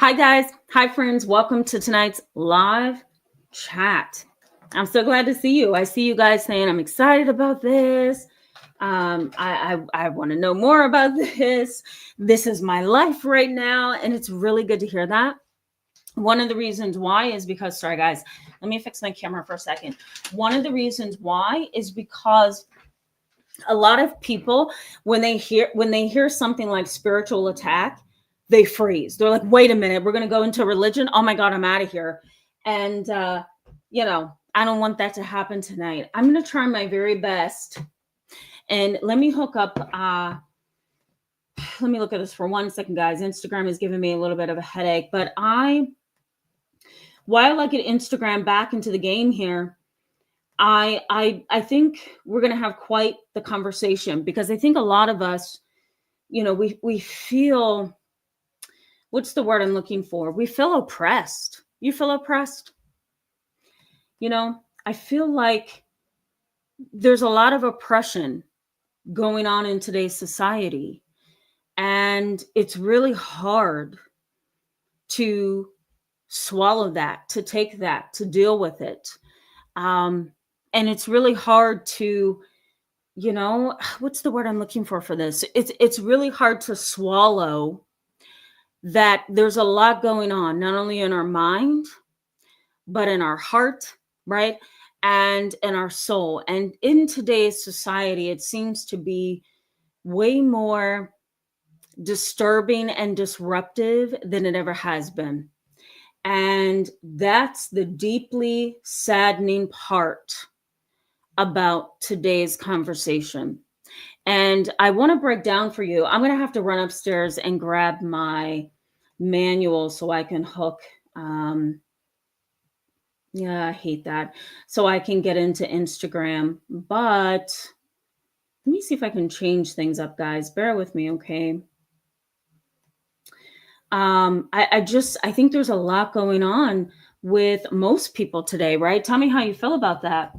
Hi, guys. Hi, friends. Welcome to tonight's live chat. I'm so glad to see you. I see you guys saying I'm excited about this. I want to know more about this. This is my life right now, and it's really good to hear that. One of the reasons why is because, sorry, guys, let me fix my camera for a second. One of the reasons why is because a lot of people, when they hear something like spiritual attack, they freeze. They're like, wait a minute, we're going to go into religion. Oh my God, I'm out of here. And, I don't want that to happen tonight. I'm going to try my very best. And let me hook up. Let me look at this for 1 second, guys. Instagram is giving me a little bit of a headache, but while I get Instagram back into the game here, I think we're going to have quite the conversation, because I think a lot of us, we feel, what's the word I'm looking for? We feel oppressed. You feel oppressed? I feel like there's a lot of oppression going on in today's society, and it's really hard to swallow that, to take that, to deal with it. And it's really hard to, what's the word I'm looking for this? It's really hard to swallow that there's a lot going on, not only in our mind, but in our heart, right? And in our soul. And in today's society, it seems to be way more disturbing and disruptive than it ever has been. And that's the deeply saddening part about today's conversation. And I want to break down for you. I'm going to have to run upstairs and grab my manual so I can hook. I hate that. So I can get into Instagram. But let me see if I can change things up, guys. Bear with me, okay? I think there's a lot going on with most people today, right? Tell me how you feel about that.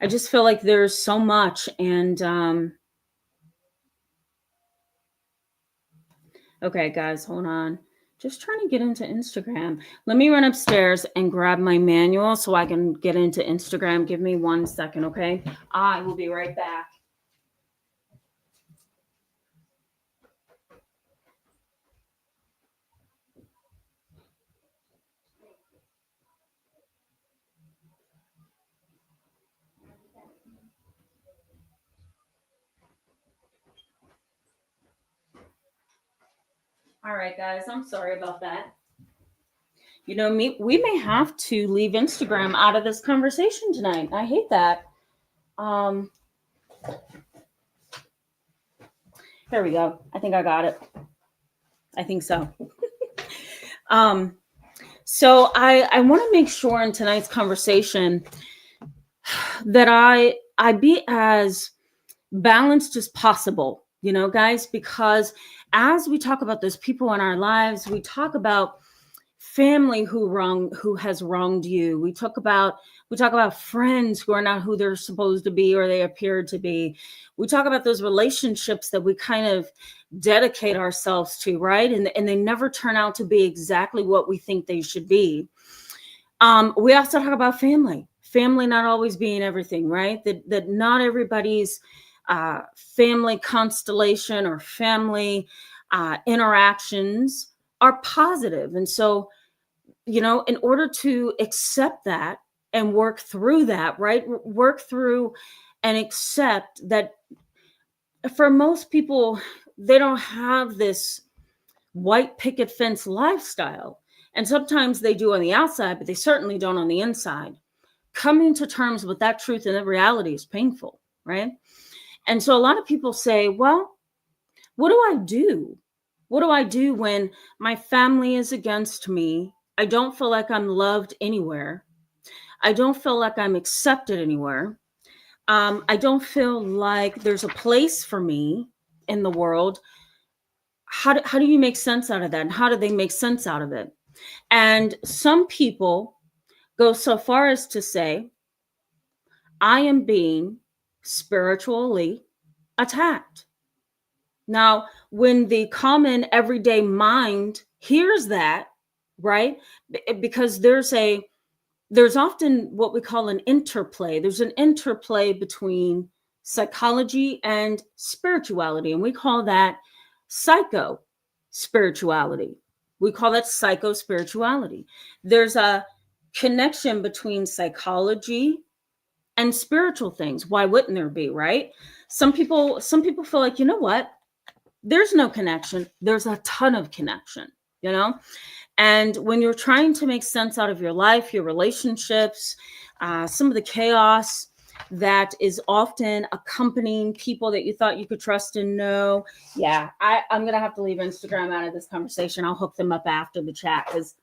I just feel like there's so much. And okay, guys, hold on. Just trying to get into Instagram. Let me run upstairs and grab my manual so I can get into Instagram. Give me 1 second, okay? I will be right back. All right, guys, I'm sorry about that. We may have to leave Instagram out of this conversation tonight. I hate that. There we go. I think I got it. I think so. So I want to make sure in tonight's conversation that I be as balanced as possible, guys, because as we talk about those people in our lives, we talk about family who has wronged you. We talk about friends who are not who they're supposed to be or they appear to be. We talk about those relationships that we kind of dedicate ourselves to, right? And they never turn out to be exactly what we think they should be. We also talk about family not always being everything, right? That not everybody's family constellation or family interactions are positive. And so, in order to accept that and work through that, right? Work through and accept that for most people, they don't have this white picket fence lifestyle. And sometimes they do on the outside, but they certainly don't on the inside. Coming to terms with that truth and that reality is painful, right? And so a lot of people say, well, what do I do? What do I do when my family is against me? I don't feel like I'm loved anywhere. I don't feel like I'm accepted anywhere. I don't feel like there's a place for me in the world. How do you make sense out of that? And how do they make sense out of it? And some people go so far as to say, I am being spiritually attacked. Now, when the common everyday mind hears that, right? Because there's often what we call an interplay. There's an interplay between psychology and spirituality, and we call that psycho spirituality. We call that psycho spirituality. There's a connection between psychology and spiritual things. Why wouldn't there be, right? Some people feel like, you know what? There's no connection. There's a ton of connection, you know? And when you're trying to make sense out of your life, your relationships, some of the chaos that is often accompanying people that you thought you could trust and know. Yeah, I'm going to have to leave Instagram out of this conversation. I'll hook them up after the chat because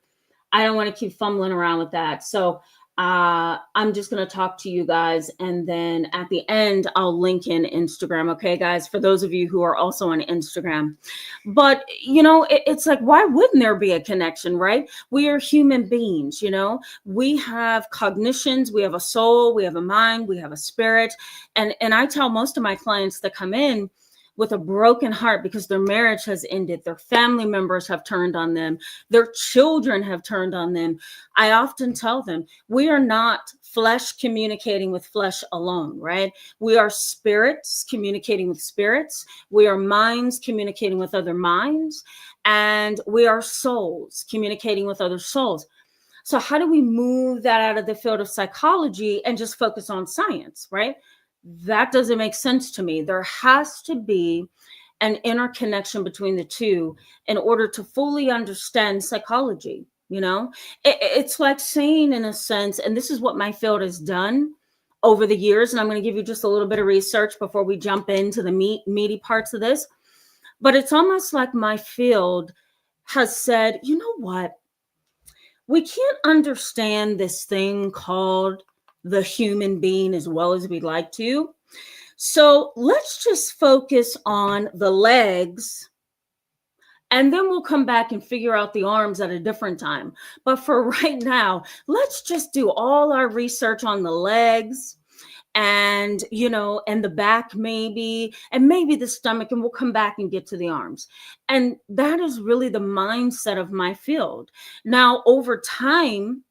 I don't want to keep fumbling around with that. So I'm just going to talk to you guys. And then at the end, I'll link in Instagram. Okay, guys, for those of you who are also on Instagram. But, it's like, why wouldn't there be a connection, right? We are human beings, we have cognitions, we have a soul, we have a mind, we have a spirit. And I tell most of my clients that come in with a broken heart because their marriage has ended, their family members have turned on them, their children have turned on them. I often tell them, we are not flesh communicating with flesh alone, right? We are spirits communicating with spirits. We are minds communicating with other minds. And we are souls communicating with other souls. So how do we move that out of the field of psychology and just focus on science, right? That doesn't make sense to me. There has to be an interconnection between the two in order to fully understand psychology. It's like saying, in a sense, and this is what my field has done over the years, and I'm going to give you just a little bit of research before we jump into the meaty parts of this, but it's almost like my field has said, you know what? We can't understand this thing called the human being as well as we'd like to. So let's just focus on the legs, and then we'll come back and figure out the arms at a different time. But for right now, let's just do all our research on the legs and, and the back maybe, and maybe the stomach, and we'll come back and get to the arms. And that is really the mindset of my field. Now, over time,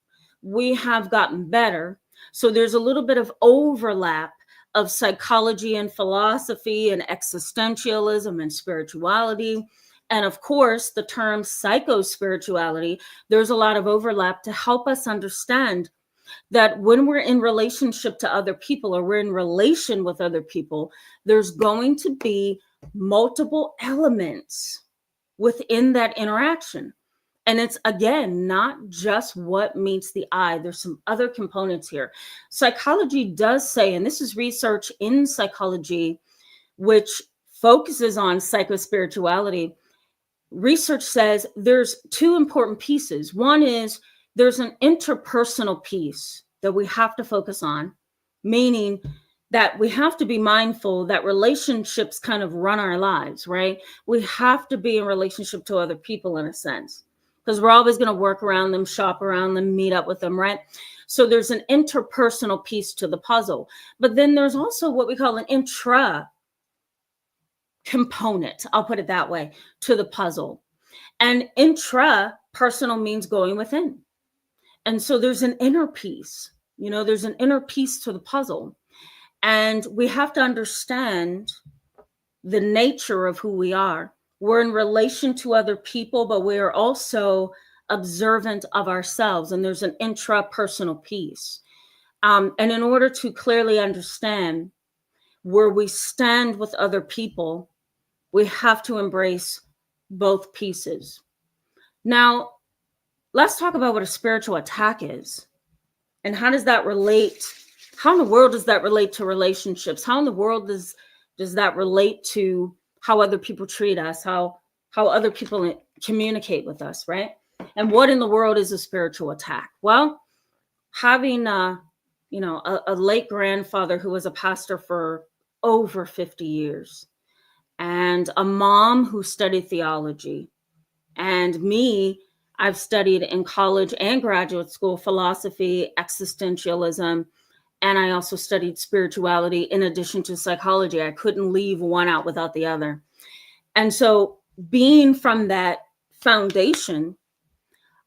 we have gotten better. So there's a little bit of overlap of psychology and philosophy and existentialism and spirituality. And of course, the term psycho-spirituality, there's a lot of overlap to help us understand that when we're in relationship to other people or we're in relation with other people, there's going to be multiple elements within that interaction. And it's, again, not just what meets the eye. There's some other components here. Psychology does say, and this is research in psychology, which focuses on psychospirituality. Research says there's two important pieces. One is there's an interpersonal piece that we have to focus on, meaning that we have to be mindful that relationships kind of run our lives, right? We have to be in relationship to other people in a sense, because we're always going to work around them, shop around them, meet up with them, right? So there's an interpersonal piece to the puzzle. But then there's also what we call an intra component, I'll put it that way, to the puzzle. And intra-personal means going within. And so there's an inner piece, there's an inner piece to the puzzle. And we have to understand the nature of who we are. We're in relation to other people, but we are also observant of ourselves. And there's an intrapersonal piece. And in order to clearly understand where we stand with other people, we have to embrace both pieces. Now, let's talk about what a spiritual attack is. And how does that relate? How in the world does that relate to relationships? How in the world does that relate to how other people treat us, how other people communicate with us, right? And what in the world is a spiritual attack? Well, having a late grandfather who was a pastor for over 50 years, and a mom who studied theology, and me, I've studied in college and graduate school philosophy, existentialism, and I also studied spirituality in addition to psychology. I couldn't leave one out without the other. And so being from that foundation,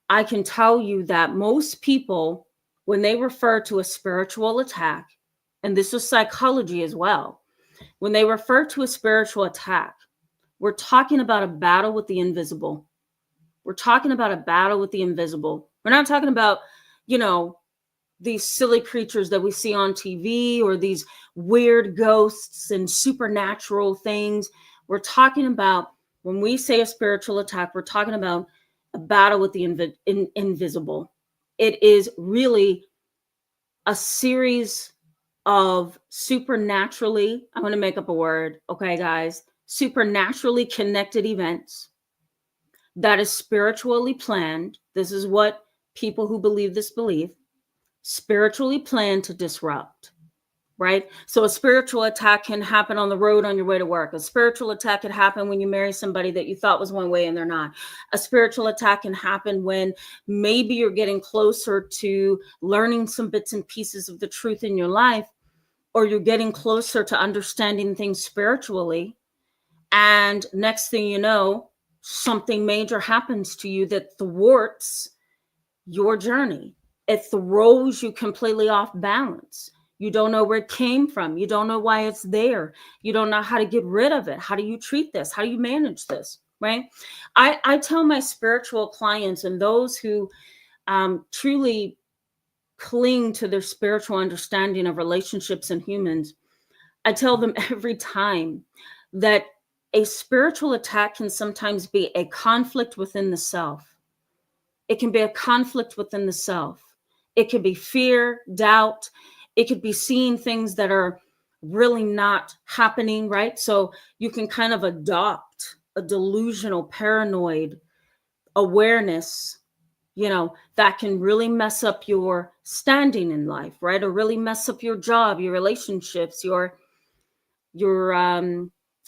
I can tell you that most people, when they refer to a spiritual attack, and this is psychology as well, when they refer to a spiritual attack, we're talking about a battle with the invisible. We're talking about a battle with the invisible. We're not talking about, these silly creatures that we see on TV or these weird ghosts and supernatural things. We're talking about, when we say a spiritual attack, we're talking about a battle with the invisible. It is really a series of supernaturally, I'm going to make up a word, okay, guys, supernaturally connected events that is spiritually planned. This is what people who believe this believe. Spiritually planned to disrupt, right? So a spiritual attack can happen on the road on your way to work. A spiritual attack can happen when you marry somebody that you thought was one way and they're not. A spiritual attack can happen when maybe you're getting closer to learning some bits and pieces of the truth in your life, or you're getting closer to understanding things spiritually. And next thing you know, something major happens to you that thwarts your journey. It throws you completely off balance. You don't know where it came from. You don't know why it's there. You don't know how to get rid of it. How do you treat this? How do you manage this? Right? I tell my spiritual clients and those who truly cling to their spiritual understanding of relationships and humans, I tell them every time that a spiritual attack can sometimes be a conflict within the self. It can be a conflict within the self. It could be fear, doubt. It could be seeing things that are really not happening, right? So you can kind of adopt a delusional, paranoid awareness, that can really mess up your standing in life, right? Or really mess up your job, your relationships, your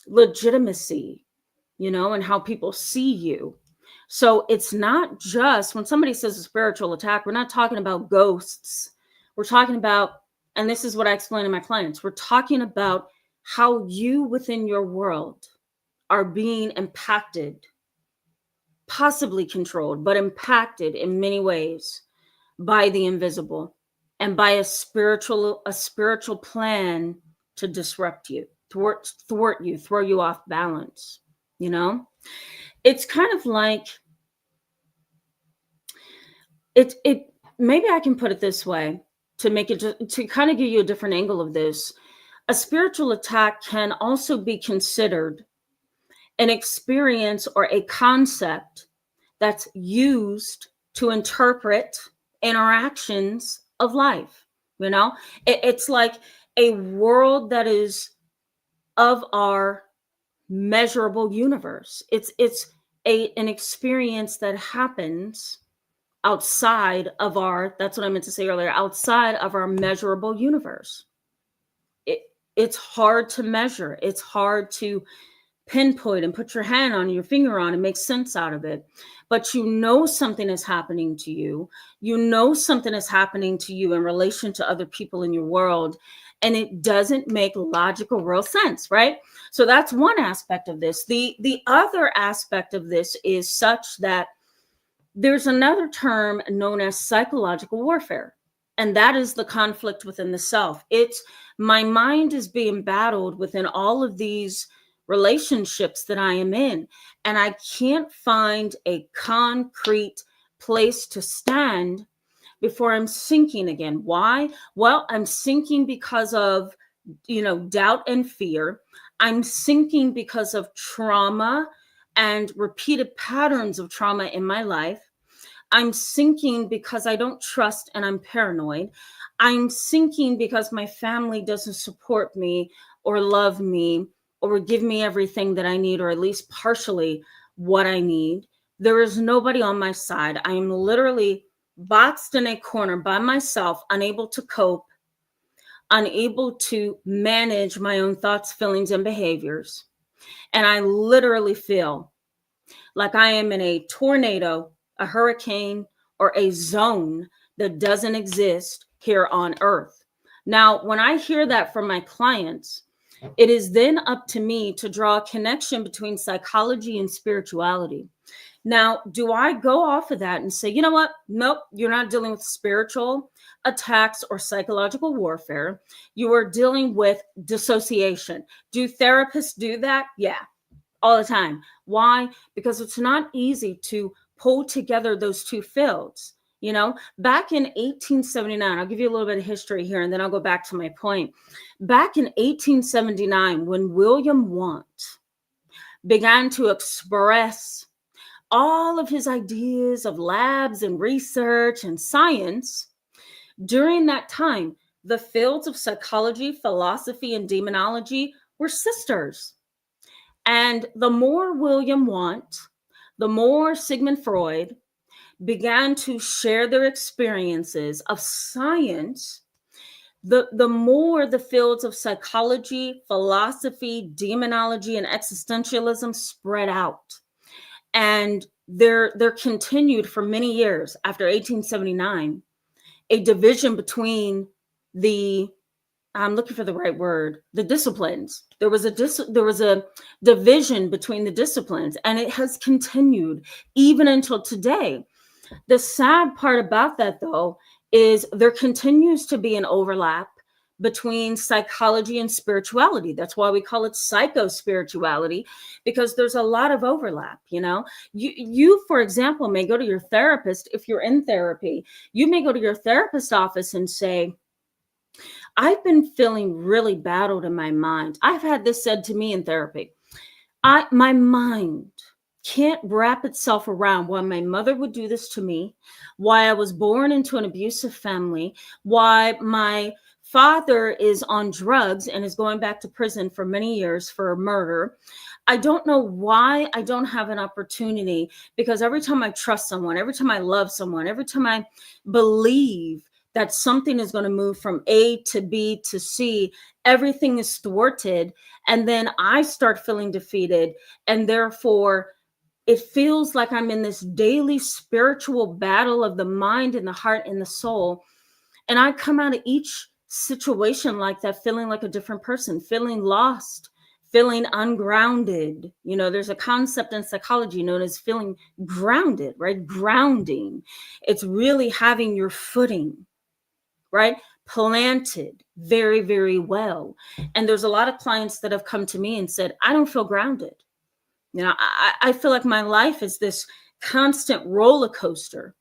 legitimacy, and how people see you. So it's not just when somebody says a spiritual attack, we're not talking about ghosts. We're talking about, and this is what I explain to my clients, we're talking about how you within your world are being impacted, possibly controlled, but impacted in many ways by the invisible and by a spiritual plan to disrupt you, thwart you, throw you off balance. It's kind of like, it maybe I can put it this way to make it, to kind of give you a different angle of this. A spiritual attack can also be considered an experience or a concept that's used to interpret interactions of life. It's like a world that is of our measurable universe. It's an experience that happens outside of our, that's what I meant to say earlier, outside of our measurable universe. It's hard to measure. It's hard to pinpoint and put your hand on, your finger on, and make sense out of it. But something is happening to you. Something is happening to you in relation to other people in your world, and it doesn't make logical, real sense, right? So that's one aspect of this. The other aspect of this is such that there's another term known as psychological warfare, and that is the conflict within the self. It's my mind is being battled within all of these relationships that I am in, and I can't find a concrete place to stand before I'm sinking again. Why? Well, I'm sinking because of, doubt and fear. I'm sinking because of trauma and repeated patterns of trauma in my life. I'm sinking because I don't trust and I'm paranoid. I'm sinking because my family doesn't support me or love me or give me everything that I need, or at least partially what I need. There is nobody on my side. I am literally boxed in a corner by myself, unable to cope, unable to manage my own thoughts, feelings, and behaviors. And I literally feel like I am in a tornado, a hurricane, or a zone that doesn't exist here on earth. Now, when I hear that from my clients, It is then up to me to draw a connection between psychology and spirituality. Now, do I go off of that and say, you know what? Nope, you're not dealing with spiritual attacks or psychological warfare. You are dealing with dissociation. Do therapists do that? Yeah, all the time. Why? Because it's not easy to pull together those two fields. You know, back in 1879, I'll give you a little bit of history here and then I'll go back to my point. Back in 1879, when William Want began to express all of his ideas of labs and research and science, during that time, the fields of psychology, philosophy, and demonology were sisters. And the more William Want, the more Sigmund Freud began to share their experiences of science, the more the fields of psychology, philosophy, demonology, and existentialism spread out. And there continued for many years after 1879 a division between the, I'm looking for the right word, the disciplines. There was a division between the disciplines, and it has continued even until today. The sad part about that, though, is there continues to be an overlap between psychology and spirituality. That's why we call it psycho-spirituality, because there's a lot of overlap. You know, you, for example, may go to your therapist. If you're in therapy, you may go to your therapist office and say, I've been feeling really battled in my mind. I've had this said to me in therapy. My mind can't wrap itself around why my mother would do this to me, why I was born into an abusive family, why my father is on drugs and is going back to prison for many years for murder. I don't know why I don't have an opportunity, because every time I trust someone, every time I love someone, every time I believe that something is going to move from A to B to C, everything is thwarted. And then I start feeling defeated. And therefore, it feels like I'm in this daily spiritual battle of the mind and the heart and the soul. And I come out of each situation like that, feeling like a different person, feeling lost, feeling ungrounded. You know, there's a concept in psychology known as feeling grounded, right? Grounding. It's really having your footing, right? Planted very, very well. And there's a lot of clients that have come to me and said, I don't feel grounded. You know, I feel like my life is this constant roller coaster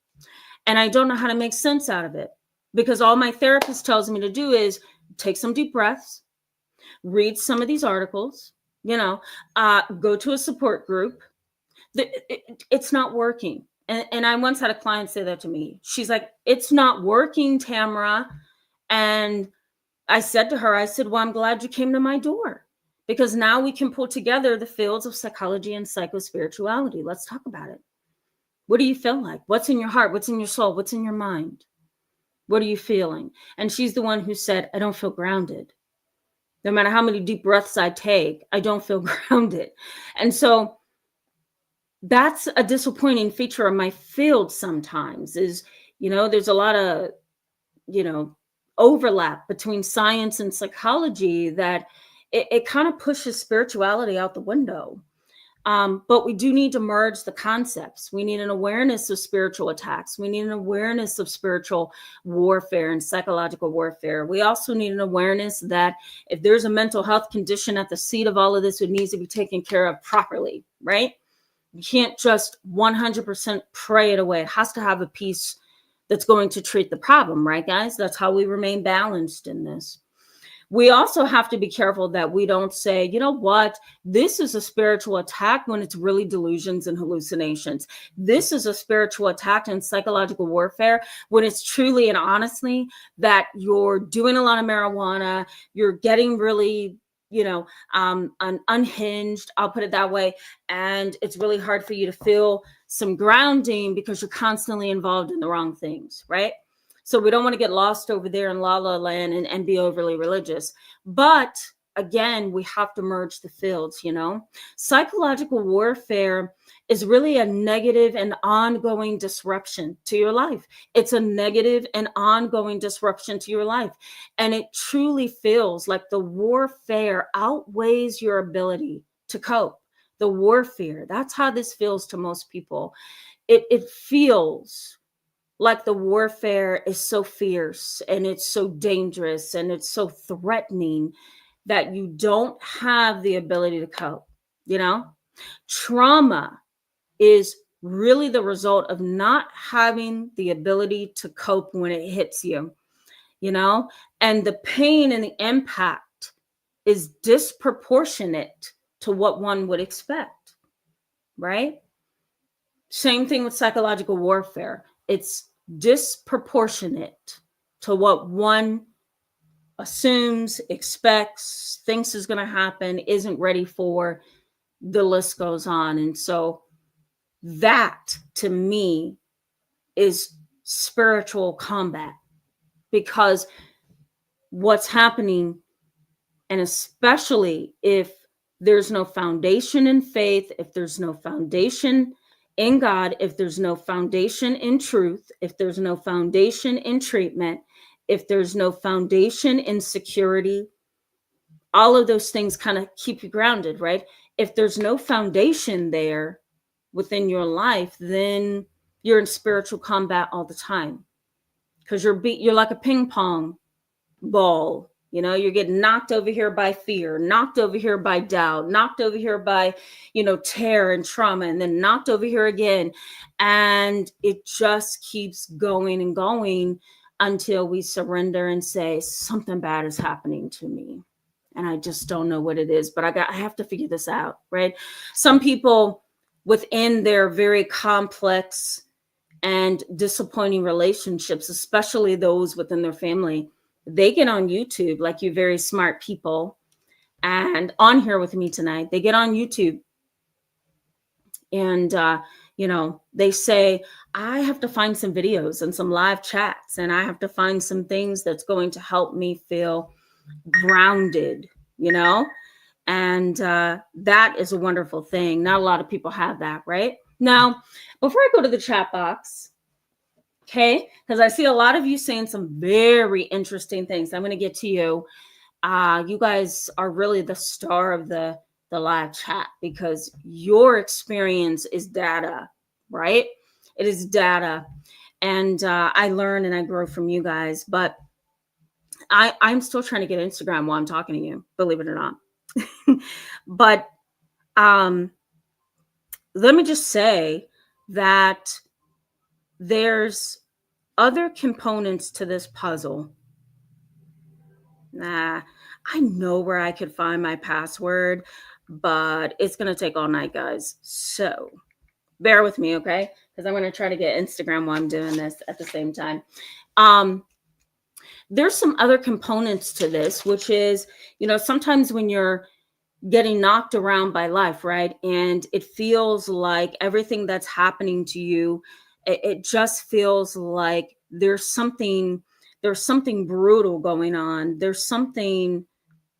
and I don't know how to make sense out of it, because all my therapist tells me to do is take some deep breaths, read some of these articles, you know, go to a support group. It's not working. And I once had a client say that to me. She's like, it's not working, Tamara. And I said to her, I said, well, I'm glad you came to my door, because now we can pull together the fields of psychology and psychospirituality. Let's talk about it. What do you feel like? What's in your heart? What's in your soul? What's in your mind? What are you feeling? And she's the one who said, I don't feel grounded. No matter how many deep breaths I take, I don't feel grounded. And so that's a disappointing feature of my field sometimes is, you know, there's a lot of, you know, overlap between science and psychology that it kind of pushes spirituality out the window. But we do need to merge the concepts. We need an awareness of spiritual attacks. We need an awareness of spiritual warfare and psychological warfare. We also need an awareness that if there's a mental health condition at the seat of all of this, it needs to be taken care of properly, right? You can't just 100% pray it away. It has to have a piece that's going to treat the problem, right, guys? That's how we remain balanced in this. We also have to be careful that we don't say, you know what, this is a spiritual attack when it's really delusions and hallucinations. This is a spiritual attack and psychological warfare when it's truly and honestly that you're doing a lot of marijuana, you're getting really, you know, unhinged, I'll put it that way. And it's really hard for you to feel some grounding because you're constantly involved in the wrong things, right? So we don't want to get lost over there in la la land and be overly religious. But again, we have to merge the fields, Psychological warfare is really a negative and ongoing disruption to your life. It's a negative and ongoing disruption to your life. And it truly feels like the warfare outweighs your ability to cope. The warfare, that's how this feels to most people. It feels like the warfare is so fierce and it's so dangerous and it's so threatening that you don't have the ability to cope. Trauma is really the result of not having the ability to cope when it hits you, and the pain and the impact is disproportionate to what one would expect, right? Same thing with psychological warfare. It's disproportionate to what one assumes, expects, thinks is going to happen, isn't ready for. The list goes on. And so that, to me, is spiritual combat, because what's happening, and especially if there's no foundation in faith, if there's no foundation in God, if there's no foundation in truth, if there's no foundation in treatment, if there's no foundation in security, all of those things kind of keep you grounded, right? If there's no foundation there within your life, then you're in spiritual combat all the time, because you're like a ping pong ball. You're getting knocked over here by fear, knocked over here by doubt, knocked over here by, terror and trauma, and then knocked over here again. And it just keeps going and going until we surrender and say, something bad is happening to me. And I just don't know what it is, but I have to figure this out, right? Some people within their very complex and disappointing relationships, especially those within their family, they get on YouTube, like you very smart people, and on here with me tonight, they get on YouTube and, they say, I have to find some videos and some live chats, and I have to find some things that's going to help me feel grounded, and that is a wonderful thing. Not a lot of people have that, right? Now, before I go to the chat box, okay, because I see a lot of you saying some very interesting things. I'm going to get to you. You guys are really the star of the live chat, because your experience is data, right? It is data. And I learn and I grow from you guys. But I'm still trying to get Instagram while I'm talking to you, believe it or not. But let me just say that there's other components to this puzzle. I know where I could find my password, but it's going to take all night, guys. So bear with me, okay? Because I'm going to try to get Instagram while I'm doing this at the same time. There's some other components to this, which is, sometimes when you're getting knocked around by life, right? And it feels like everything that's happening to you, it just feels like there's something brutal going on. There's something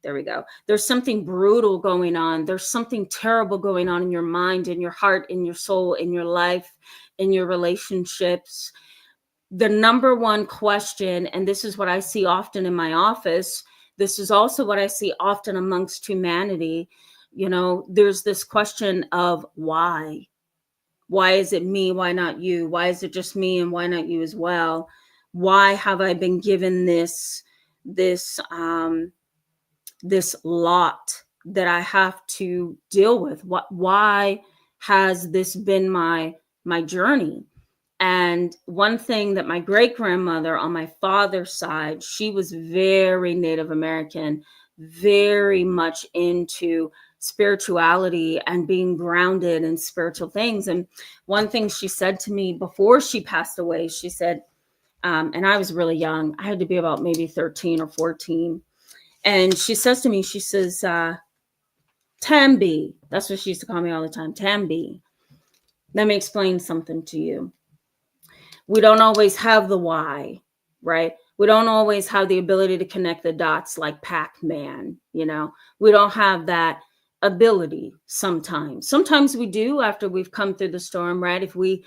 brutal going on. There's something terrible going on in your mind, in your heart, in your soul, in your life, in your relationships. The number one question, and this is what I see often in my office, this is also what I see often amongst humanity, there's this question of why. Why is it me? Why not you? Why is it just me and why not you as well? Why have I been given this lot that I have to deal with? Why has this been my journey? And one thing that my great grandmother on my father's side, she was very Native American, very much into spirituality and being grounded in spiritual things. And one thing she said to me before she passed away, she said, and I was really young, I had to be about maybe 13 or 14. And she says to me, she says, Tambi, that's what she used to call me all the time, Tambi, let me explain something to you. We don't always have the why, right? We don't always have the ability to connect the dots like Pac-Man, you know. We don't have that ability sometimes. Sometimes we do after we've come through the storm, right? If we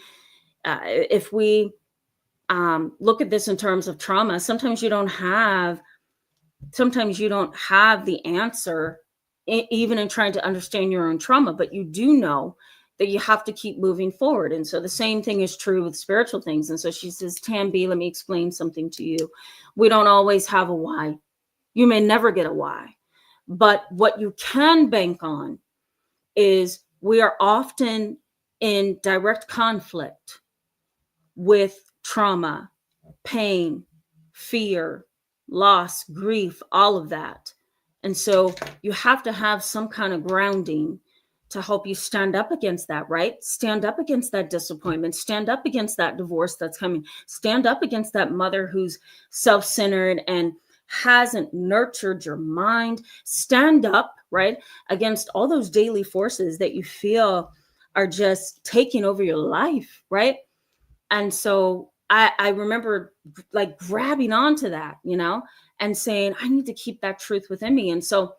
look at this in terms of trauma, sometimes you don't have the answer, even in trying to understand your own trauma, but you do know that you have to keep moving forward. And so the same thing is true with spiritual things. And so she says, Tam B, let me explain something to you. We don't always have a why. You may never get a why. But what you can bank on is we are often in direct conflict with trauma, pain, fear, loss, grief, all of that. And so you have to have some kind of grounding to help you stand up against that, right? Stand up against that disappointment, stand up against that divorce that's coming, stand up against that mother who's self-centered and hasn't nurtured your mind. Stand up, right, against all those daily forces that you feel are just taking over your life, right? And so I remember like grabbing onto that, you know, and saying, I need to keep that truth within me. And so,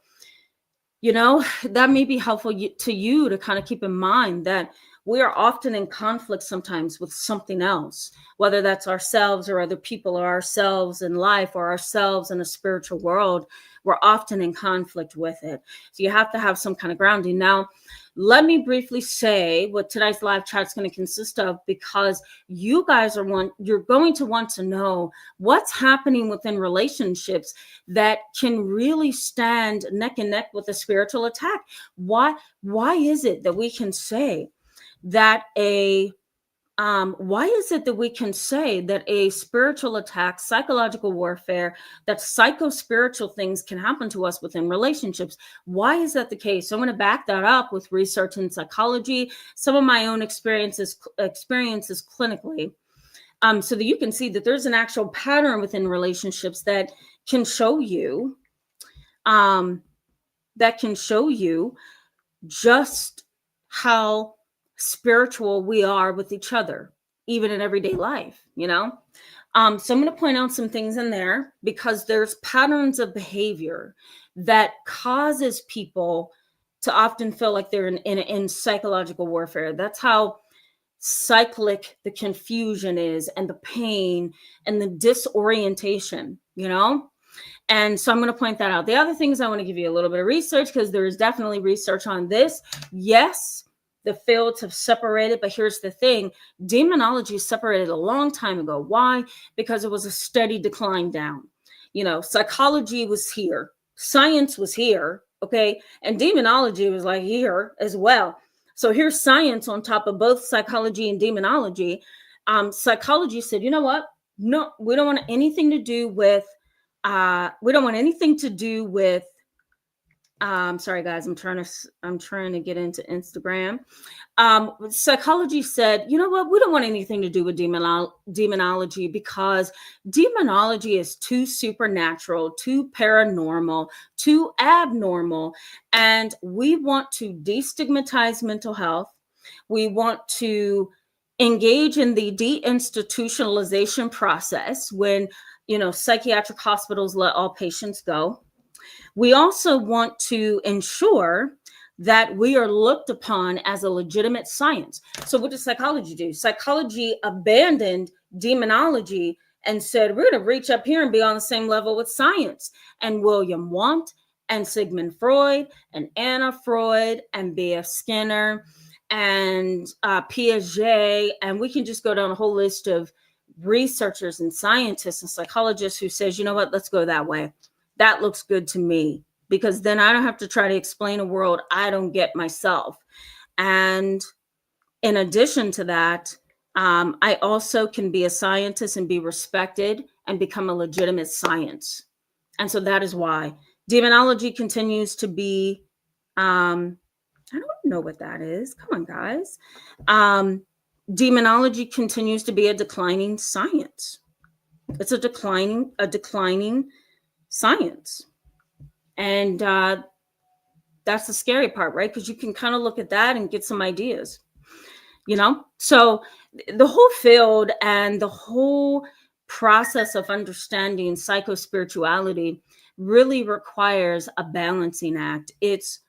you know, that may be helpful to you to kind of keep in mind that we are often in conflict sometimes with something else, whether that's ourselves or other people or ourselves in life or ourselves in a spiritual world. We're often in conflict with it. So you have to have some kind of grounding. Now, let me briefly say what tonight's live chat is going to consist of, because you guys you're going to want to know what's happening within relationships that can really stand neck and neck with a spiritual attack. Why is it that we can say that a spiritual attack, psychological warfare, that psycho-spiritual things can happen to us within relationships? Why is that the case? So I'm going to back that up with research in psychology, some of my own experiences clinically, so that you can see that there's an actual pattern within relationships that can show you just how spiritual we are with each other, even in everyday life, you know? So I'm going to point out some things in there, because there's patterns of behavior that causes people to often feel like they're in psychological warfare. That's how cyclic the confusion is, and the pain and the disorientation, you know? And so I'm going to point that out. The other things, I want to give you a little bit of research, because there is definitely research on this. Yes, the fields have separated, but here's the thing. Demonology separated a long time ago. Why? Because it was a steady decline down. You know, psychology was here. Science was here. Okay. And demonology was like here as well. So here's science on top of both psychology and demonology. Psychology said, you know what? No, we don't want anything to do with sorry guys, I'm trying to get into Instagram. Psychology said, you know what, we don't want anything to do with demonology, because demonology is too supernatural, too paranormal, too abnormal, and we want to destigmatize mental health. We want to engage in the deinstitutionalization process when, you know, psychiatric hospitals let all patients go. We also want to ensure that we are looked upon as a legitimate science. So what does psychology do? Psychology abandoned demonology and said, we're going to reach up here and be on the same level with science. And William Wundt and Sigmund Freud and Anna Freud and B.F. Skinner and Piaget, and we can just go down a whole list of researchers and scientists and psychologists who says, you know what, let's go that way. That looks good to me, because then I don't have to try to explain a world I don't get myself. And in addition to that, I also can be a scientist and be respected and become a legitimate science. And so that is why demonology continues to be, I don't know what that is. Come on, guys. Demonology continues to be a declining science. It's a declining science. And that's the scary part, right? Because you can kind of look at that and get some ideas, you know? So the whole field and the whole process of understanding psychospirituality really requires a balancing act. It's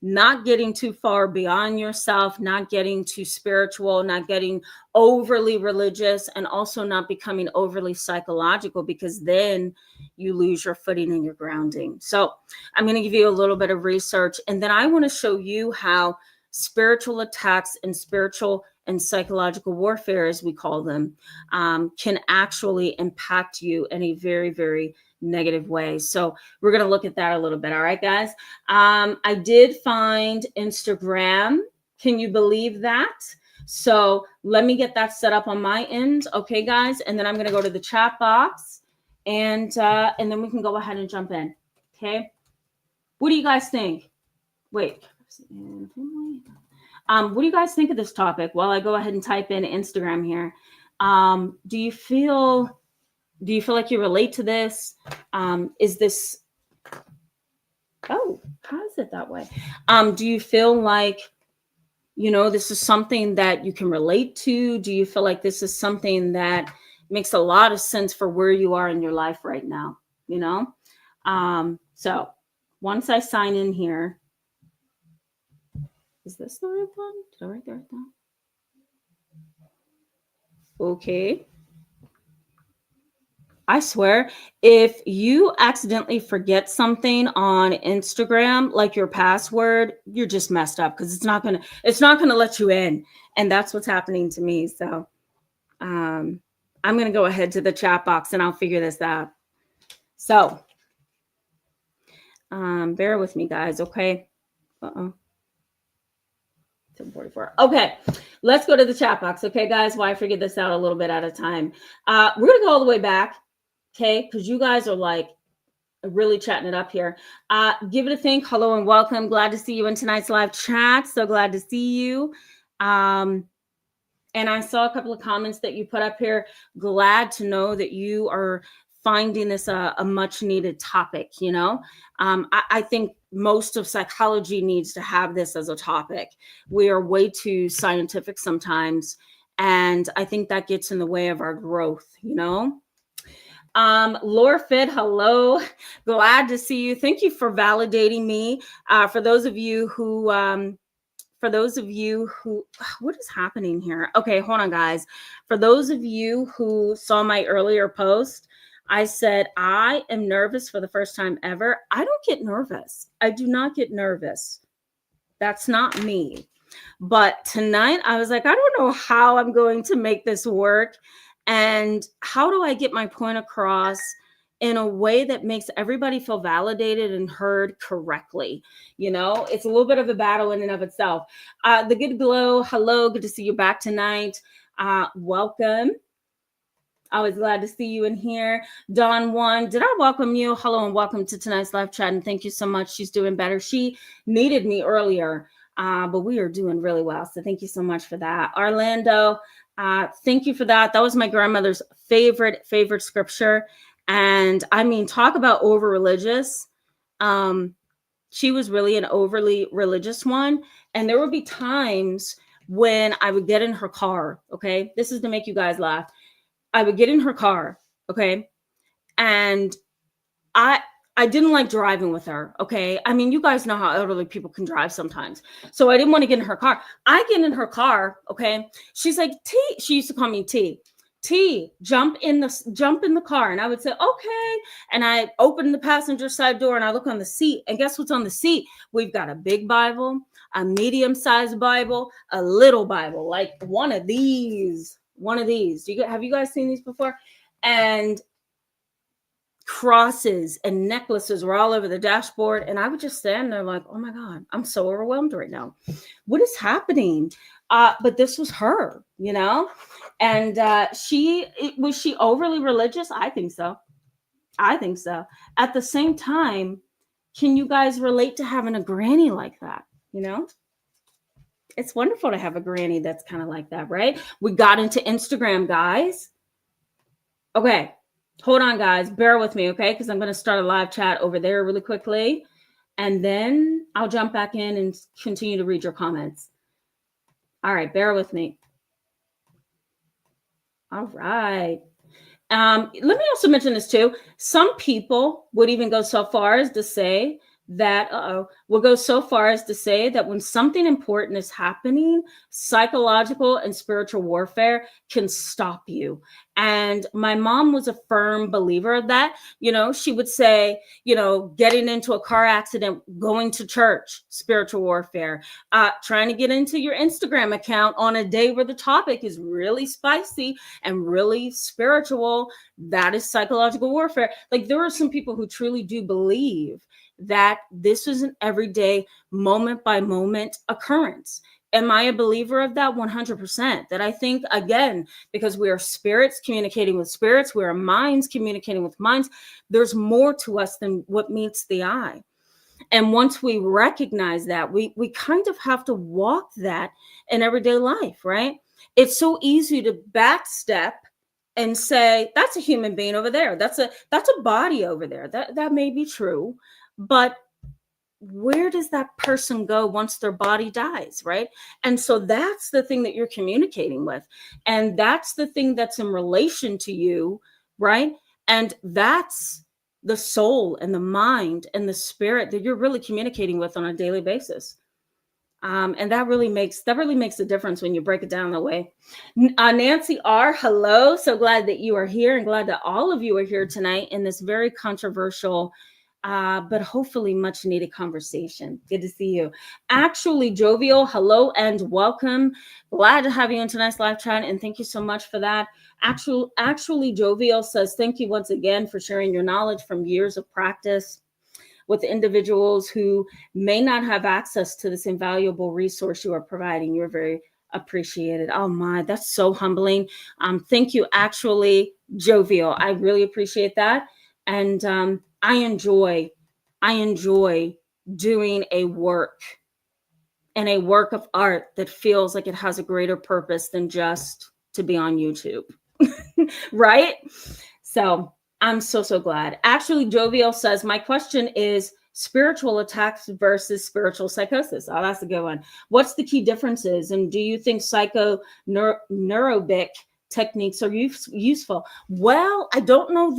not getting too far beyond yourself, not getting too spiritual, not getting overly religious, and also not becoming overly psychological, because then you lose your footing and your grounding. So I'm going to give you a little bit of research, and then I want to show you how spiritual attacks and spiritual and psychological warfare, as we call them, can actually impact you in a very, very negative way. So we're going to look at that a little bit. All right, guys. I did find Instagram. Can you believe that? So let me get that set up on my end. Okay, guys. And then I'm going to go to the chat box, and then we can go ahead and jump in. Okay. What do you guys think? Wait. What do you guys think of this topic? While I go ahead and type in Instagram here. Do you feel like you relate to this? Is this, oh, how is it that way? Do you feel like, this is something that you can relate to? Do you feel like this is something that makes a lot of sense for where you are in your life right now? So once I sign in here, is this the right one? Did I write that right down? Okay. I swear, if you accidentally forget something on Instagram, like your password, you're just messed up, because it's not gonna let you in. And that's what's happening to me. So I'm gonna go ahead to the chat box and I'll figure this out. So bear with me, guys, okay? 10:44. Okay, let's go to the chat box, okay, guys? While I figure this out a little bit at a time. We're gonna go all the way back. Okay, because you guys are like really chatting it up here. Give it a think. Hello and welcome. Glad to see you in tonight's live chat. So glad to see you. And I saw a couple of comments that you put up here. Glad to know that you are finding this a much needed topic. I think most of psychology needs to have this as a topic. We are way too scientific sometimes, and I think that gets in the way of our growth. Laura Fit, hello. Glad to see you. Thank you for validating me. For those of you who, what is happening here? Okay, hold on, guys. For those of you who saw my earlier post, I said, I am nervous for the first time ever. I don't get nervous. I do not get nervous. That's not me. But tonight I was like, I don't know how I'm going to make this work. And how do I get my point across in a way that makes everybody feel validated and heard correctly? It's a little bit of a battle in and of itself. The Good Glow, hello, good to see you back tonight. Welcome. Always glad to see you in here. Dawn One, did I welcome you? Hello and welcome to tonight's live chat. And thank you so much. She's doing better. She needed me earlier, but we are doing really well. So thank you so much for that. Orlando, thank you for that. That was my grandmother's favorite scripture. And I mean, talk about over religious. She was really an overly religious one. And there would be times when I would get in her car. Okay. This is to make you guys laugh. I would get in her car. Okay. And I didn't like driving with her. Okay. I mean, you guys know how elderly people can drive sometimes. So I didn't want to get in her car. I get in her car. Okay. She's like, T, she used to call me T, jump in the car. And I would say, okay. And I open the passenger side door and I look on the seat, and guess what's on the seat? We've got a big Bible, a medium-sized Bible, a little Bible, like one of these. Have you guys seen these before? And crosses and necklaces were all over the dashboard. And I would just stand there like, oh my God, I'm so overwhelmed right now. What is happening? But this was her, and was she overly religious? I think so. At the same time, can you guys relate to having a granny like that? It's wonderful to have a granny that's kind of like that, right? We got into Instagram, guys. Okay. Hold on, guys. Bear with me, okay? Because I'm going to start a live chat over there really quickly. And then I'll jump back in and continue to read your comments. All right. Bear with me. All right. Let me also mention this too. Some people would even go so far as to say that, will go so far as to say that when something important is happening, psychological and spiritual warfare can stop you. And my mom was a firm believer of that. She would say, getting into a car accident, going to church, spiritual warfare, trying to get into your Instagram account on a day where the topic is really spicy and really spiritual, that is psychological warfare. Like, there are some people who truly do believe that this is an everyday, moment by moment occurrence. Am I a believer of that? 100%. That I think, again, because we are spirits communicating with spirits, we are minds communicating with minds, there's more to us than what meets the eye. And once we recognize that, we kind of have to walk that in everyday life, right? It's so easy to backstep and say, that's a human being over there. That's a body over there. That may be true, but where does that person go once their body dies, right? And so that's the thing that you're communicating with. And that's the thing that's in relation to you, right? And that's the soul and the mind and the spirit that you're really communicating with on a daily basis. And that really makes a difference when you break it down that way. Nancy R, hello. So glad that you are here, and glad that all of you are here tonight in this very controversial, but hopefully much needed conversation. Good to see you. Actually, Jovial, hello and welcome. Glad to have you in tonight's live chat, and thank you so much for that. Actually, Jovial says, thank you once again for sharing your knowledge from years of practice with individuals who may not have access to this invaluable resource you are providing. You're very appreciated. Oh my, that's so humbling. Thank you, actually, Jovial. I really appreciate that. And I enjoy doing a work of art that feels like it has a greater purpose than just to be on YouTube. Right? So I'm so glad. Actually, Jovial says, my question is spiritual attacks versus spiritual psychosis. Oh, that's a good one. What's the key differences? And do you think neurobic techniques are useful? Well, I don't know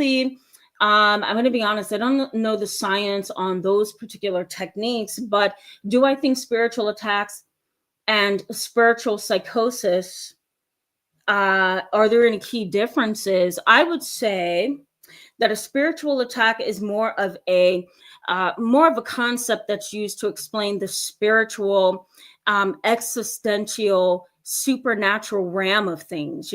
I'm going to be honest, I don't know the science on those particular techniques, but do I think spiritual attacks and spiritual psychosis, are there any key differences? I would say that a spiritual attack is more of a concept that's used to explain the spiritual, existential, supernatural realm of things.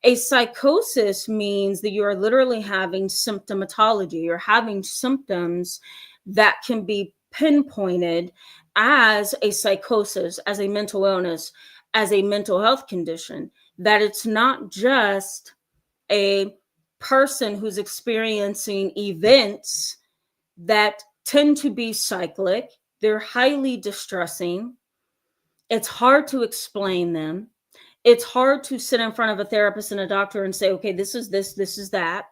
A psychosis means that you are literally having symptomatology. You're having symptoms that can be pinpointed as a psychosis, as a mental illness, as a mental health condition. That it's not just a person who's experiencing events that tend to be cyclic. They're highly distressing. It's hard to explain them. It's hard to sit in front of a therapist and a doctor and say, okay, this is this is that,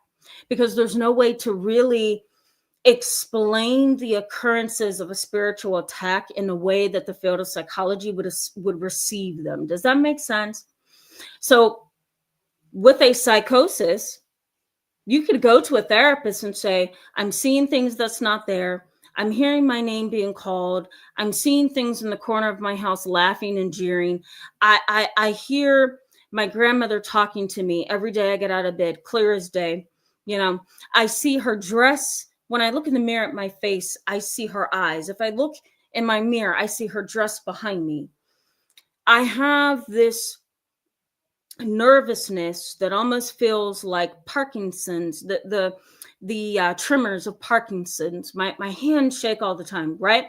because there's no way to really explain the occurrences of a spiritual attack in a way that the field of psychology would receive them. Does that make sense? So with a psychosis, you could go to a therapist and say, I'm seeing things that's not there. I'm hearing my name being called. I'm seeing things in the corner of my house laughing and jeering. I hear my grandmother talking to me every day I get out of bed, clear as day. I see her dress. When I look in the mirror at my face, I see her eyes. If I look in my mirror, I see her dress behind me. I have this nervousness that almost feels like Parkinson's, the tremors of Parkinson's. My hands shake all the time, right?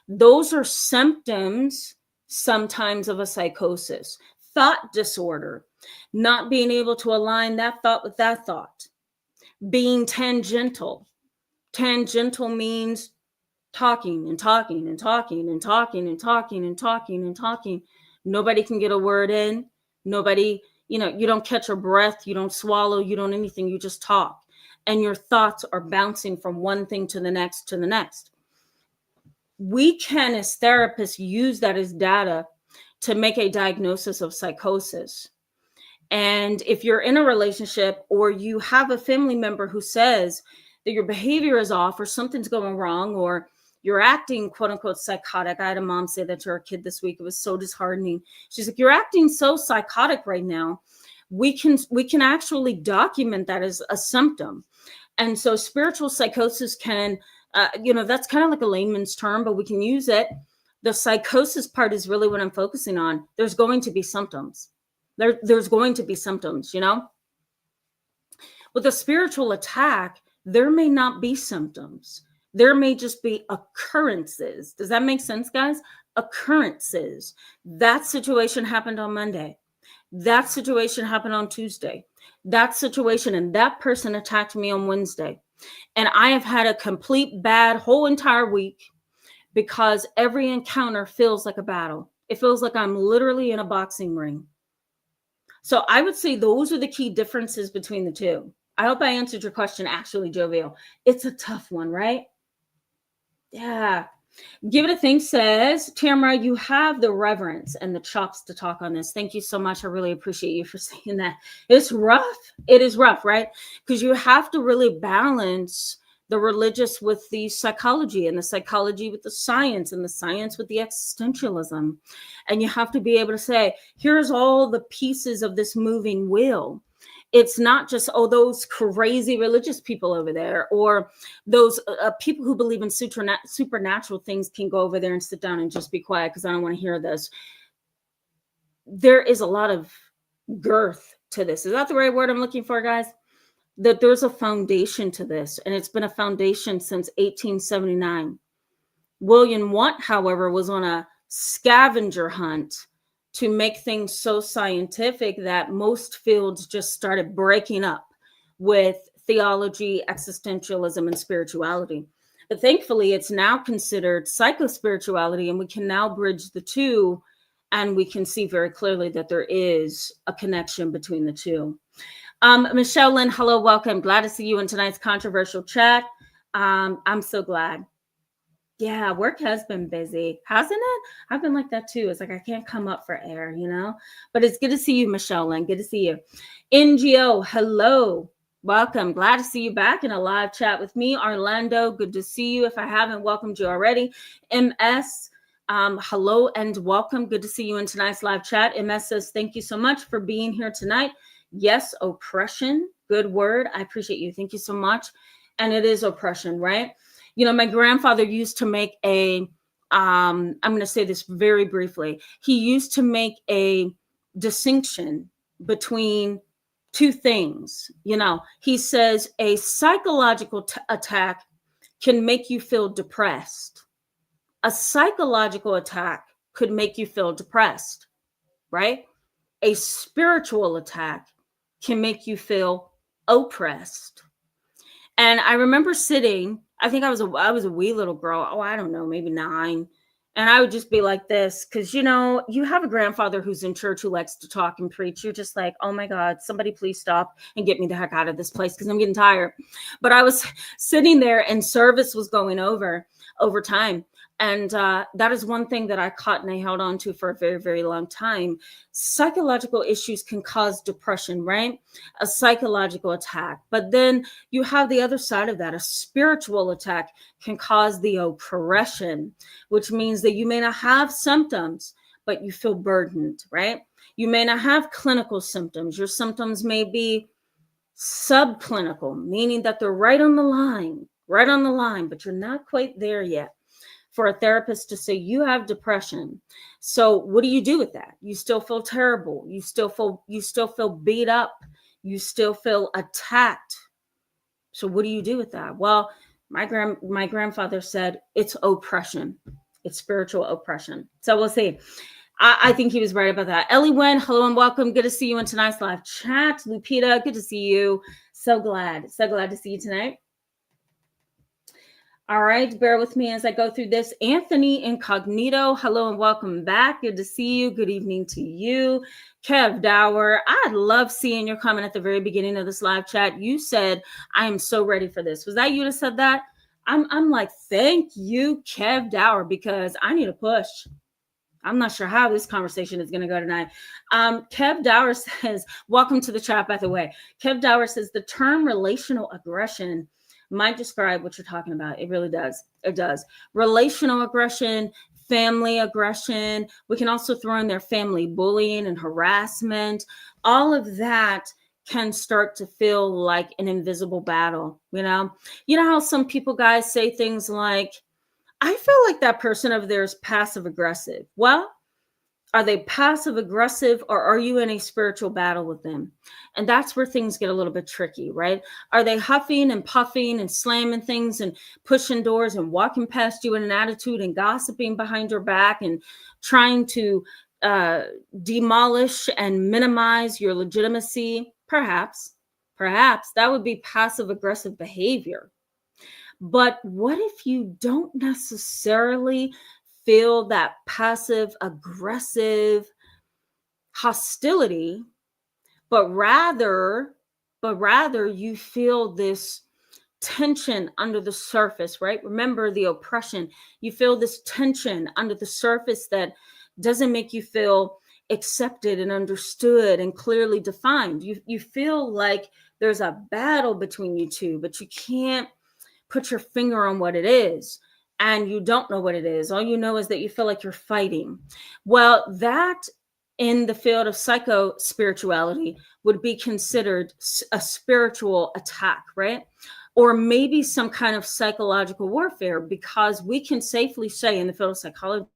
Those are symptoms sometimes of a psychosis. Thought disorder, not being able to align that thought with that thought. Being tangential. Tangential means talking and talking and talking and talking and talking and talking and talking. Nobody can get a word in. Nobody, you don't catch a breath, you don't swallow, you don't anything, you just talk. And your thoughts are bouncing from one thing to the next to the next. We can, as therapists, use that as data to make a diagnosis of psychosis. And if you're in a relationship or you have a family member who says that your behavior is off or something's going wrong or you're acting quote unquote psychotic. I had a mom say that to her kid this week. It was so disheartening. She's like, you're acting so psychotic right now. We can actually document that as a symptom. And so spiritual psychosis can, that's kind of like a layman's term, but we can use it. The psychosis part is really what I'm focusing on. There's going to be symptoms. There's going to be symptoms, With a spiritual attack, there may not be symptoms. There may just be occurrences. Does that make sense, guys? Occurrences. That situation happened on Monday. That situation happened on Tuesday. That situation and that person attacked me on Wednesday. And I have had a complete bad whole entire week because every encounter feels like a battle. It feels like I'm literally in a boxing ring. So I would say those are the key differences between the two. I hope I answered your question, actually, Jovial. It's a tough one, right? Yeah. Give it a think, says Tamara, you have the reverence and the chops to talk on this. Thank you so much. I really appreciate you for saying that. It's rough. It is rough, right? Because you have to really balance the religious with the psychology and the psychology with the science and the science with the existentialism. And you have to be able to say, here's all the pieces of this moving wheel. It's not just, those crazy religious people over there, or those people who believe in supernatural things can go over there and sit down and just be quiet because I don't want to hear this. There is a lot of girth to this. Is that the right word I'm looking for, guys? That there's a foundation to this, and it's been a foundation since 1879. William Watt, however, was on a scavenger hunt to make things so scientific that most fields just started breaking up with theology, existentialism, and spirituality. But thankfully, it's now considered psychospirituality, and we can now bridge the two, and we can see very clearly that there is a connection between the two. Michelle Lynn, hello, welcome. Glad to see you in tonight's controversial chat. I'm so glad. Yeah, work has been busy, hasn't it? I've been like that too. It's like I can't come up for air, But it's good to see you, Michelle Lynn. Good to see you. NGO, hello. Welcome. Glad to see you back in a live chat with me. Orlando, good to see you. If I haven't welcomed you already. MS, hello and welcome. Good to see you in tonight's live chat. MS says, thank you so much for being here tonight. Yes, oppression. Good word. I appreciate you. Thank you so much. And it is oppression, right? My grandfather used to make I'm going to say this very briefly. He used to make a distinction between two things. He says a psychological attack can make you feel depressed. A psychological attack could make you feel depressed, right? A spiritual attack can make you feel oppressed. And I remember sitting, I think I was a wee little girl. I don't know, maybe 9. And I would just be like this, because, you have a grandfather who's in church who likes to talk and preach. You're just like, oh my God, somebody please stop and get me the heck out of this place because I'm getting tired. But I was sitting there and service was going over time. And that is one thing that I caught and I held on to for a very, very long time. Psychological issues can cause depression, right? A psychological attack. But then you have the other side of that. A spiritual attack can cause the oppression, which means that you may not have symptoms, but you feel burdened, right? You may not have clinical symptoms. Your symptoms may be subclinical, meaning that they're right on the line, but you're not quite there yet. For a therapist to say you have depression. So what do you do with that? You still feel terrible. You still feel beat up. You still feel attacked. So what do you do with that? Well, my grandfather said it's oppression. It's spiritual oppression. So we'll see. I think he was right about that. Ellie Wen, hello and welcome. Good to see you in tonight's live chat. Lupita, good to see you. So glad to see you tonight. All right, bear with me as I go through this. Anthony Incognito, hello and welcome back. Good to see you. Good evening to you. Kev Dower, I love seeing your comment at the very beginning of this live chat. You said, I am so ready for this. Was that you that said that? I'm like, thank you, Kev Dower, because I need a push. I'm not sure how this conversation is going to go tonight. Kev Dower says, welcome to the chat, by the way. Kev Dower says the term relational aggression might describe what you're talking about. It really does. It does. Relational aggression, family aggression. We can also throw in there family bullying and harassment. All of that can start to feel like an invisible battle. You know how some people, guys, say things like, I feel like that person over there is passive aggressive. Well, are they passive aggressive, or are you in a spiritual battle with them? And that's where things get a little bit tricky, right? Are they huffing and puffing and slamming things and pushing doors and walking past you in an attitude and gossiping behind your back and trying to demolish and minimize your legitimacy? Perhaps that would be passive aggressive behavior. But what if you don't necessarily feel that passive aggressive hostility, but rather you feel this tension under the surface, right? Remember the oppression. You feel this tension under the surface that doesn't make you feel accepted and understood and clearly defined. You feel like there's a battle between you two, but you can't put your finger on what it is, and you don't know what it is. All you know is that you feel like you're fighting. Well, that in the field of psycho spirituality would be considered a spiritual attack, right? Or maybe some kind of psychological warfare, because we can safely say in the field of psychology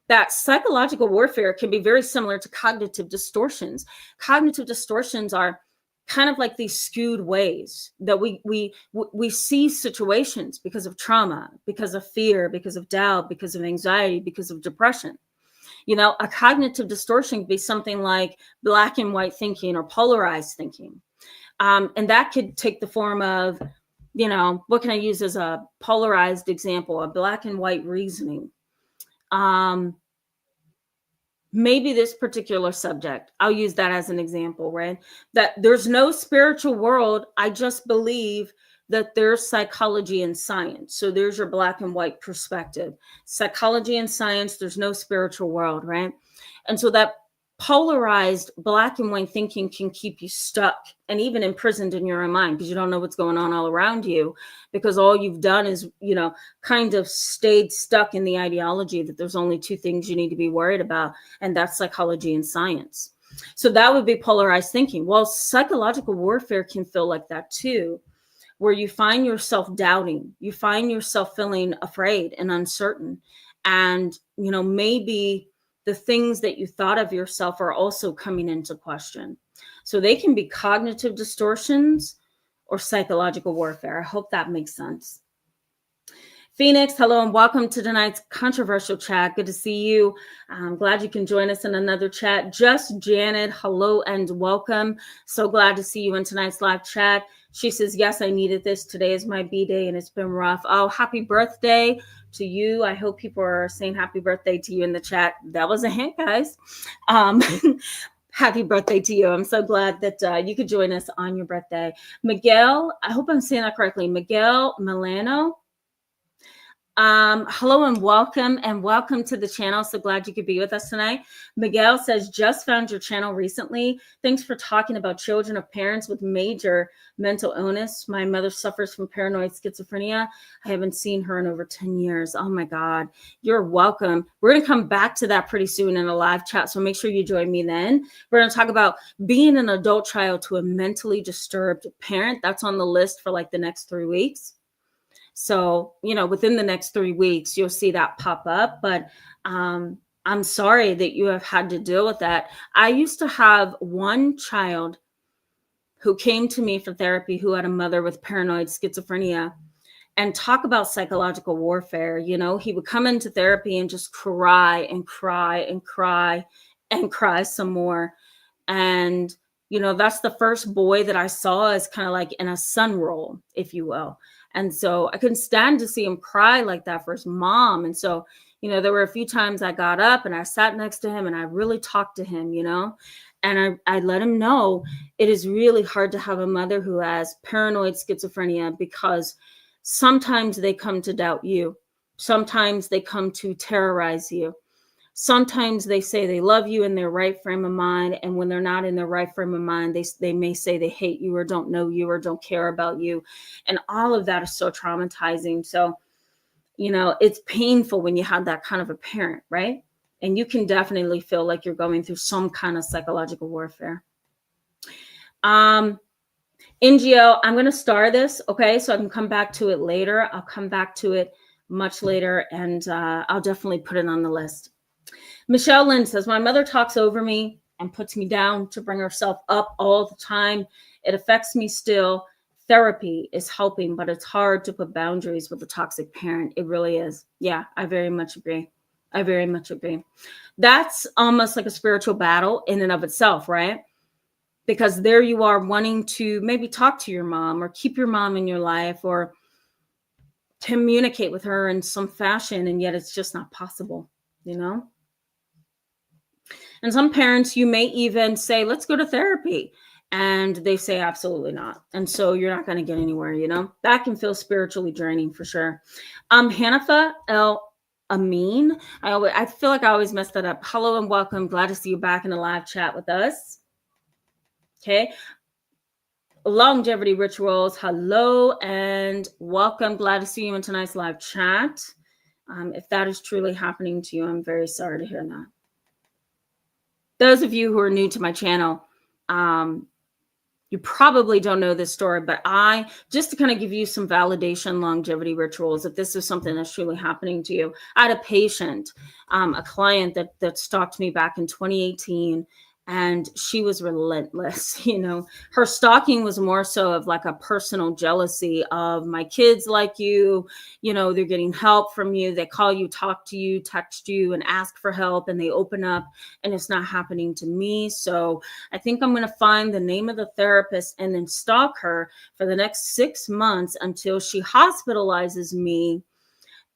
that psychological warfare can be very similar to cognitive distortions. Cognitive distortions are kind of like these skewed ways that we see situations because of trauma, because of fear, because of doubt, because of anxiety, because of depression. A cognitive distortion could be something like black and white thinking or polarized thinking. And that could take the form of, what can I use as a polarized example? A black and white reasoning. Maybe this particular subject, I'll use that as an example, right? That there's no spiritual world. I just believe that there's psychology and science. So there's your black and white perspective. Psychology and science, there's no spiritual world, right? And so that polarized black and white thinking can keep you stuck and even imprisoned in your own mind, because you don't know what's going on all around you, because all you've done is, kind of stayed stuck in the ideology that there's only two things you need to be worried about, and that's psychology and science. So that would be polarized thinking. Well, psychological warfare can feel like that too, where you find yourself doubting, you find yourself feeling afraid and uncertain, and maybe the things that you thought of yourself are also coming into question. So they can be cognitive distortions or psychological warfare. I hope that makes sense. Phoenix, hello and welcome to tonight's controversial chat. Good to see you. I'm glad you can join us in another chat. Just Janet, hello and welcome. So glad to see you in tonight's live chat. She says, yes, I needed this. Today is my B-day and it's been rough. Oh, happy birthday to you. I hope people are saying happy birthday to you in the chat. That was a hint, guys. Happy birthday to you. I'm so glad that you could join us on your birthday. Miguel, I hope I'm saying that correctly. Miguel Milano. Hello and welcome to the channel. So glad you could be with us tonight. Miguel says, just found your channel recently. Thanks for talking about children of parents with major mental illness. My mother suffers from paranoid schizophrenia. I haven't seen her in over 10 years. Oh my God, you're welcome. We're going to come back to that pretty soon in a live chat. So make sure you join me then. We're going to talk about being an adult child to a mentally disturbed parent. That's on the list for like the next 3 weeks. So, within the next 3 weeks, you'll see that pop up. But I'm sorry that you have had to deal with that. I used to have one child who came to me for therapy who had a mother with paranoid schizophrenia, and talk about psychological warfare. He would come into therapy and just cry and cry and cry and cry some more. And, that's the first boy that I saw as kind of like in a son role, if you will. And so I couldn't stand to see him cry like that for his mom. And so, there were a few times I got up and I sat next to him and I really talked to him, and I let him know it is really hard to have a mother who has paranoid schizophrenia, because sometimes they come to doubt you. Sometimes they come to terrorize you. Sometimes they say they love you in their right frame of mind, and when they're not in their right frame of mind, they may say they hate you or don't know you or don't care about you. And all of that is so traumatizing. So, it's painful when you have that kind of a parent, right? And you can definitely feel like you're going through some kind of psychological warfare. NGO, I'm going to star this, okay? So I can come back to it later. I'll come back to it much later, and I'll definitely put it on the list. Michelle Lynn says, my mother talks over me and puts me down to bring herself up all the time. It affects me still. Therapy is helping, but it's hard to put boundaries with a toxic parent. It really is. Yeah, I very much agree. I very much agree. That's almost like a spiritual battle in and of itself, right? Because there you are wanting to maybe talk to your mom or keep your mom in your life or communicate with her in some fashion, and yet it's just not possible, And some parents, you may even say, let's go to therapy. And they say, absolutely not. And so you're not going to get anywhere, That can feel spiritually draining for sure. Hanifa El Amin. I feel like I always mess that up. Hello and welcome. Glad to see you back in the live chat with us. Okay. Longevity Rituals. Hello and welcome. Glad to see you in tonight's live chat. If that is truly happening to you, I'm very sorry to hear that. Those of you who are new to my channel, you probably don't know this story, but just to kind of give you some validation, longevity rituals, if this is something that's truly happening to you. I had a patient, a client that stalked me back in 2018, and she was relentless. Her stalking was more so of like a personal jealousy of my kids like you, they're getting help from you. They call you, talk to you, text you and ask for help, and they open up, and it's not happening to me. So I think I'm going to find the name of the therapist and then stalk her for the next 6 months until she hospitalizes me.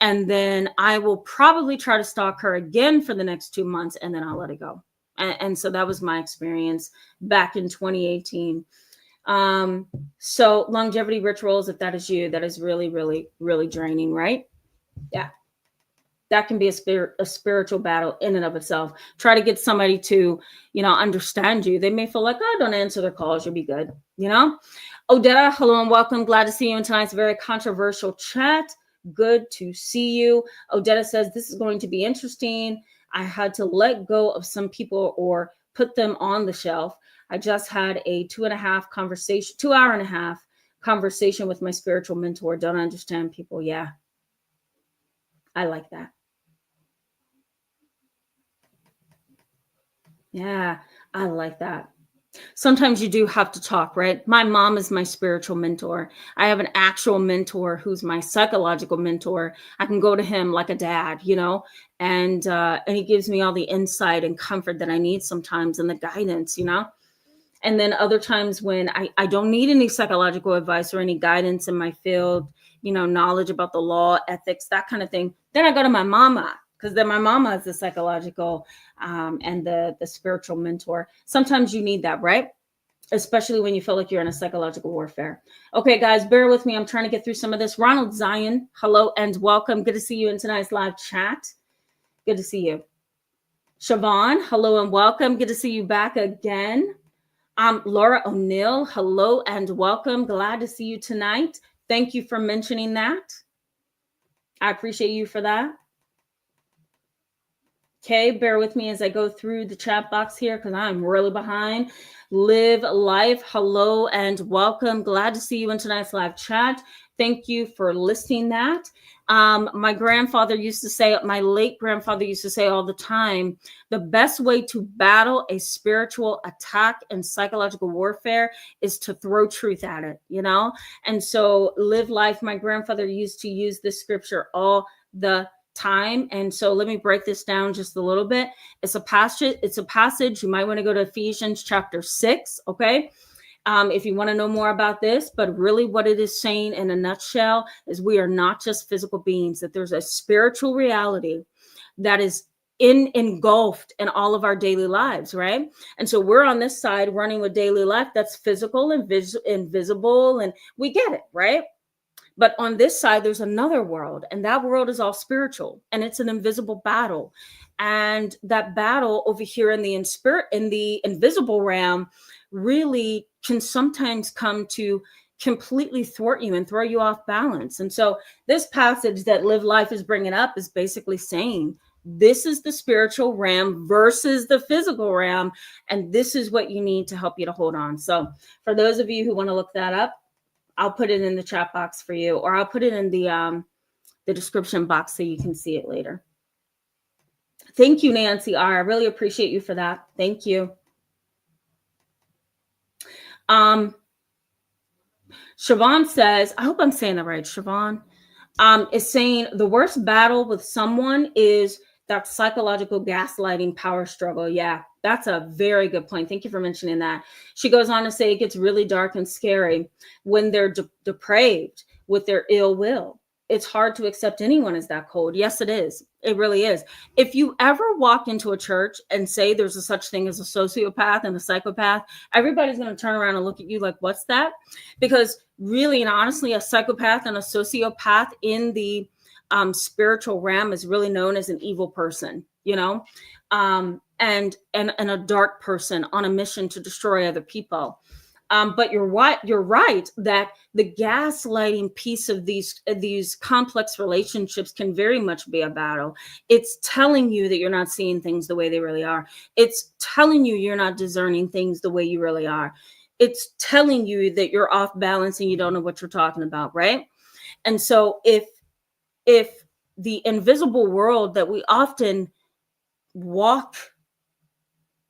And then I will probably try to stalk her again for the next 2 months, and then I'll let it go. And so that was my experience back in 2018. So longevity rituals, if that is you, that is really, really, really draining, right? Yeah. That can be a spiritual battle in and of itself. Try to get somebody to, understand you. They may feel like, oh, don't answer their calls. You'll be good. Odetta, hello and welcome. Glad to see you in tonight's very controversial chat. Good to see you. Odetta says, this is going to be interesting. I had to let go of some people or put them on the shelf. I just had a 2.5 conversation, 2.5 conversation with my spiritual mentor. Don't understand people. Yeah. I like that. Yeah, I like that. Sometimes you do have to talk, right? My mom is my spiritual mentor. I have an actual mentor who's my psychological mentor. I can go to him like a dad, and he gives me all the insight and comfort that I need sometimes, and the guidance, And then other times when I don't need any psychological advice or any guidance in my field, knowledge about the law, ethics, that kind of thing, then I go to my mama. Because then my mama is the psychological and the spiritual mentor. Sometimes you need that, right? Especially when you feel like you're in a psychological warfare. Okay, guys, bear with me. I'm trying to get through some of this. Ronald Zion, hello and welcome. Good to see you in tonight's live chat. Good to see you. Siobhan, hello and welcome. Good to see you back again. Laura O'Neill, hello and welcome. Glad to see you tonight. Thank you for mentioning that. I appreciate you for that. Okay, bear with me as I go through the chat box here because I'm really behind. Live Life, hello and welcome. Glad to see you in tonight's live chat. Thank you for listing that. My grandfather used to say, my late grandfather used to say all the time, the best way to battle a spiritual attack and psychological warfare is to throw truth at it, And so Live Life, my grandfather used to use this scripture all the time. And so let me break this down just a little bit. It's a passage. You might want to go to Ephesians chapter 6. Okay. If you want to know more about this, but really what it is saying in a nutshell is we are not just physical beings, that there's a spiritual reality that is engulfed in all of our daily lives, right? And so we're on this side running with daily life that's physical and invisible, and we get it, right? But on this side, there's another world, and that world is all spiritual, and it's an invisible battle. And that battle over here in the invisible realm really can sometimes come to completely thwart you and throw you off balance. And so this passage that Live Life is bringing up is basically saying, this is the spiritual realm versus the physical realm, and this is what you need to help you to hold on. So for those of you who want to look that up, I'll put it in the chat box for you, or I'll put it in the description box so you can see it later. Thank you, Nancy R. I really appreciate you for that. Thank you. Siobhan says, I hope I'm saying that right, Siobhan, is saying the worst battle with someone is that psychological gaslighting power struggle. Yeah, that's a very good point. Thank you for mentioning that. She goes on to say it gets really dark and scary when they're depraved with their ill will. It's hard to accept anyone as that cold. Yes, it is. It really is. If you ever walk into a church and say there's a such thing as a sociopath and a psychopath, everybody's going to turn around and look at you like, what's that? Because really and honestly, a psychopath and a sociopath in the spiritual realm is really known as an evil person, you know, and a dark person on a mission to destroy other people. But you're right that the gaslighting piece of these complex relationships can very much be a battle. It's telling you that you're not seeing things the way they really are. It's telling you you're not discerning things the way you really are. It's telling you that you're off balance and you don't know what you're talking about, right? And so if the invisible world that we often walk,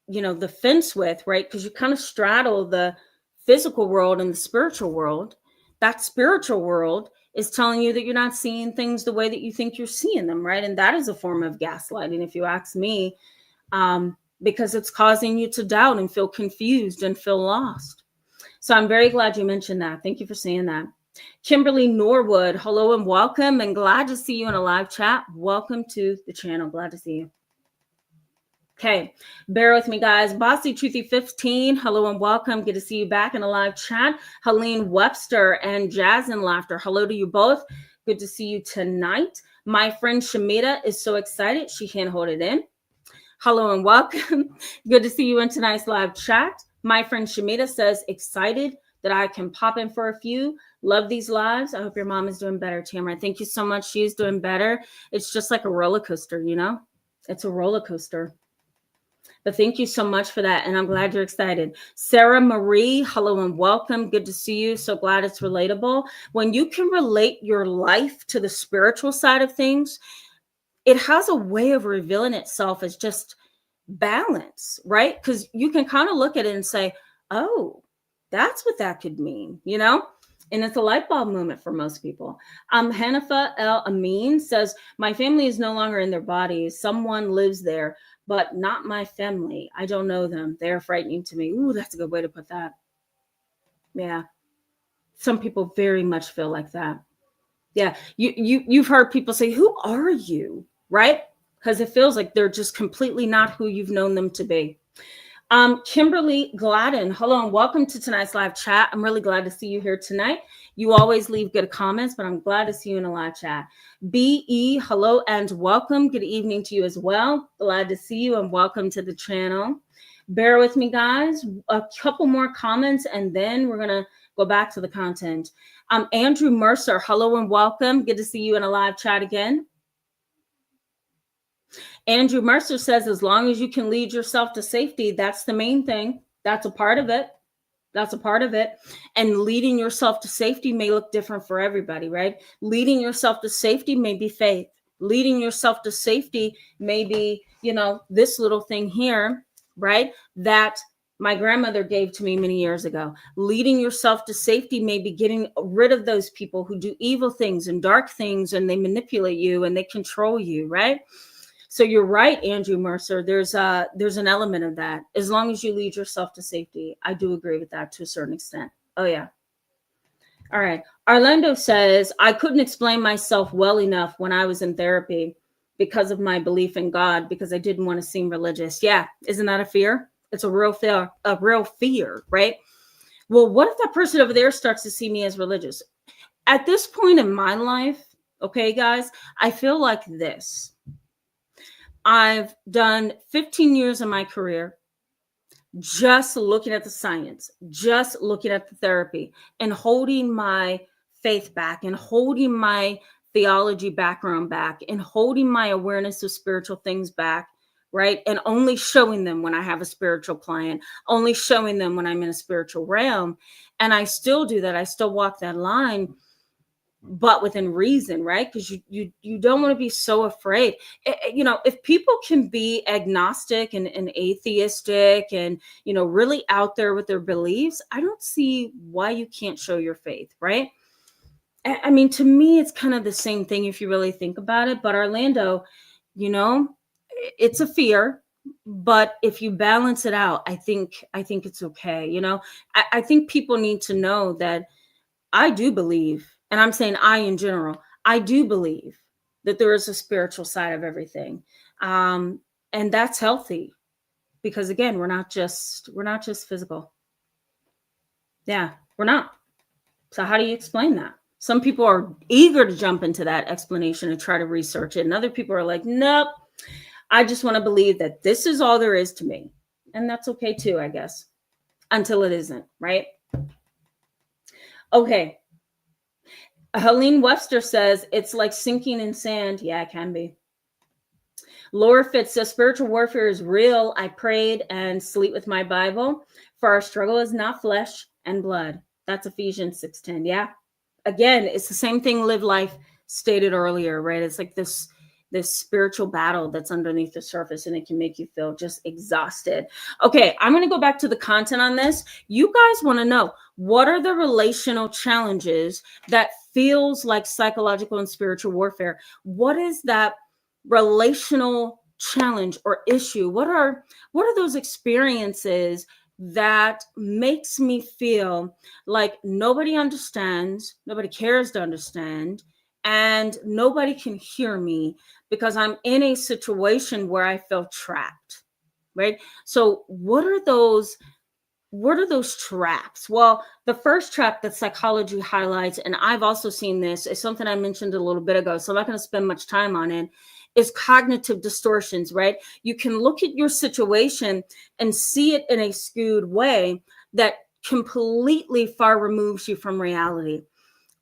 the fence with, right? Because you kind of straddle the physical world and the spiritual world, that spiritual world is telling you that you're not seeing things the way that you think you're seeing them, right? And that is a form of gaslighting, if you ask me, because it's causing you to doubt and feel confused and feel lost. So I'm very glad you mentioned that. Thank you for saying that. Kimberly Norwood, hello and welcome, and glad to see you in a live chat. Welcome to the channel. Glad to see you. Okay, bear with me, guys. Bossy Truthy 15, hello and welcome. Good to see you back in a live chat. Helene Webster and Jazz and Laughter, hello to you both. Good to see you tonight. My friend Shamita is so excited she can't hold it in. Hello and welcome. Good to see you in tonight's live chat. My friend Shamita says, excited that I can pop in for a few. Love these lives. I hope your mom is doing better, Tamara. Thank you so much. She's doing better. It's just like a roller coaster, It's a roller coaster. But thank you so much for that. And I'm glad you're excited. Sarah Marie, hello and welcome. Good to see you. So glad it's relatable. When you can relate your life to the spiritual side of things, it has a way of revealing itself as just balance, right? Because you can kind of look at it and say, oh, that's what that could mean, And it's a light bulb moment for most people. Hanifa El Amin says, my family is no longer in their bodies. Someone lives there, but not my family. I don't know them. They're frightening to me. Ooh, that's a good way to put that. Yeah. Some people very much feel like that. Yeah. You've heard people say, who are you? Right? Because it feels like they're just completely not who you've known them to be. Kimberly Gladden, hello and welcome to tonight's live chat. I'm really glad to see you here tonight. You always leave good comments, but I'm glad to see you in a live chat. BE, hello and welcome. Good evening to you as well. Glad to see you and welcome to the channel. Bear with me, guys. A couple more comments and then we're going to go back to the content. Andrew Mercer, hello and welcome. Good to see you in a live chat again. Andrew Mercer says, as long as you can lead yourself to safety, that's the main thing. That's a part of it. That's a part of it. And leading yourself to safety may look different for everybody, right? Leading yourself to safety may be faith. Leading yourself to safety may be, this little thing here, right? That my grandmother gave to me many years ago. Leading yourself to safety may be getting rid of those people who do evil things and dark things, and they manipulate you and they control you, right? So you're right, Andrew Mercer. There's an element of that. As long as you lead yourself to safety, I do agree with that to a certain extent. Oh, yeah. All right. Orlando says, I couldn't explain myself well enough when I was in therapy because of my belief in God, because I didn't want to seem religious. Yeah. Isn't that a fear? It's a real fear, right? Well, what if that person over there starts to see me as religious? At this point in my life, okay, guys, I feel like this. I've done 15 years of my career just looking at the science, just looking at the therapy, and holding my faith back, and holding my theology background back, and holding my awareness of spiritual things back, right? And only showing them when I have a spiritual client, only showing them when I'm in a spiritual realm. And I still do that. I still walk that line, but within reason, right? Because you don't want to be so afraid. If people can be agnostic and atheistic and really out there with their beliefs, I don't see why you can't show your faith, right? I mean, to me, it's kind of the same thing if you really think about it. But Orlando, you know, it's a fear, but if you balance it out, I think it's okay. I think people need to know that I do believe, and I'm saying I in general, I do believe that there is a spiritual side of everything. And that's healthy because again, we're not just physical. Yeah, we're not. So how do you explain that? Some people are eager to jump into that explanation and try to research it. And other people are like, nope, I just want to believe that this is all there is to me. And that's okay too, I guess, until it isn't, right? Okay. Helene Webster says it's like sinking in sand. Yeah, it can be. Laura Fitz says spiritual warfare is real. I prayed and sleep with my Bible. For our struggle is not flesh and blood. That's Ephesians 6:10. Yeah. Again, it's the same thing Live Life stated earlier, right? It's like this spiritual battle that's underneath the surface, and it can make you feel just exhausted. Okay, I'm going to go back to the content on this. You guys want to know, what are the relational challenges that feels like psychological and spiritual warfare? What is that relational challenge or issue? What are those experiences that makes me feel like nobody understands, nobody cares to understand, and nobody can hear me because I'm in a situation where I feel trapped, right? So what are those traps? Well, the first trap that psychology highlights, and I've also seen this, is something I mentioned a little bit ago, so I'm not going to spend much time on it, is cognitive distortions, right? You can look at your situation and see it in a skewed way that completely far removes you from reality,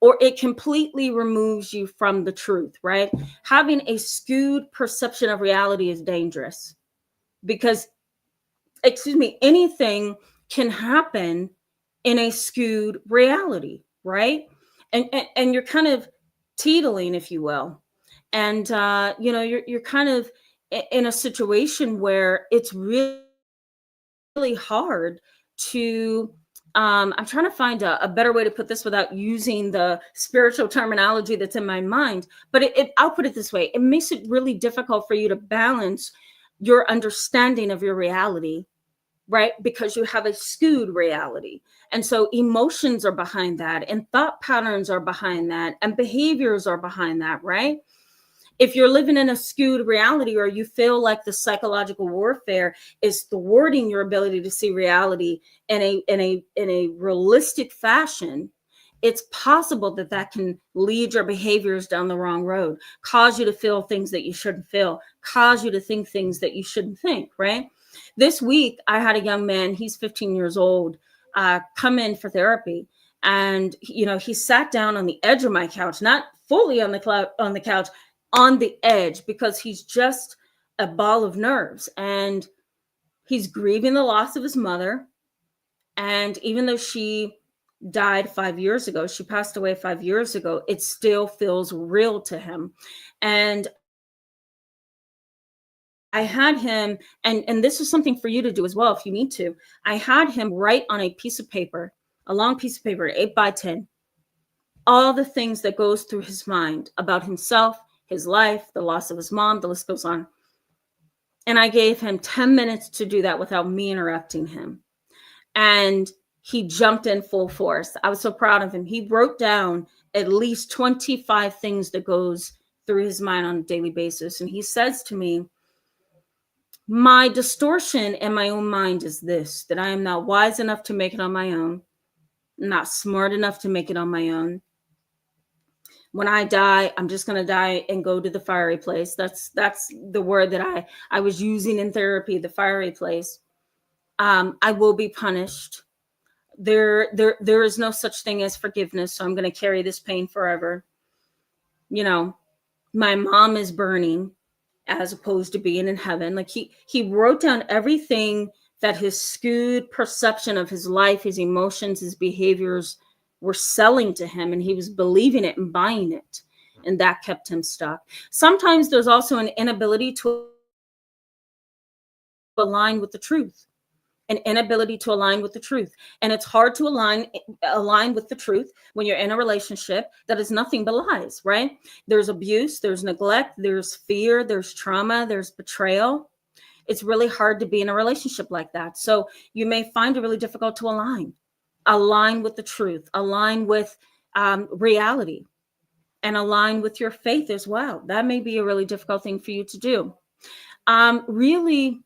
or it completely removes you from the truth, right? Having a skewed perception of reality is dangerous because, anything can happen in a skewed reality, right? And you're kind of teetering, if you will. And you're kind of in a situation where it's really hard to I'm trying to find a better way to put this without using the spiritual terminology that's in my mind, but I'll put it this way: it makes it really difficult for you to balance your understanding of your reality, right? Because you have a skewed reality. And so emotions are behind that, and thought patterns are behind that, and behaviors are behind that, right? If you're living in a skewed reality, or you feel like the psychological warfare is thwarting your ability to see reality in a realistic fashion, it's possible that can lead your behaviors down the wrong road, cause you to feel things that you shouldn't feel, cause you to think things that you shouldn't think, right? This week, I had a young man, he's 15 years old, come in for therapy. And, he sat down on the edge of my couch, not fully on the couch, on the edge, because he's just a ball of nerves. And he's grieving the loss of his mother. And even though she died 5 years ago, she passed away 5 years ago, it still feels real to him. And I had him, and this is something for you to do as well if you need to. I had him write on a piece of paper, a long piece of paper, 8x10, all the things that goes through his mind about himself, his life, the loss of his mom, the list goes on. And I gave him 10 minutes to do that without me interrupting him. And he jumped in full force. I was so proud of him. He wrote down at least 25 things that goes through his mind on a daily basis. And he says to me, my distortion in my own mind is this: that I am not wise enough to make it on my own, not smart enough to make it on my own, When I die, I'm just going to die and go to the fiery place. That's the word that I was using in therapy, the fiery place. I will be punished. There is no such thing as forgiveness, so I'm going to carry this pain forever. You know, my mom is burning as opposed to being in heaven. Like he wrote down everything that his skewed perception of his life, his emotions, his behaviors were selling to him, and he was believing it and buying it, and that kept him stuck. Sometimes there's also an inability to align with the truth. An inability to align with the truth. And it's hard to align with the truth when you're in a relationship that is nothing but lies, right? There's abuse, there's neglect, there's fear, there's trauma, there's betrayal. It's really hard to be in a relationship like that. So you may find it really difficult to align with the truth, align with reality, and align with your faith as well. That may be a really difficult thing for you to do. Really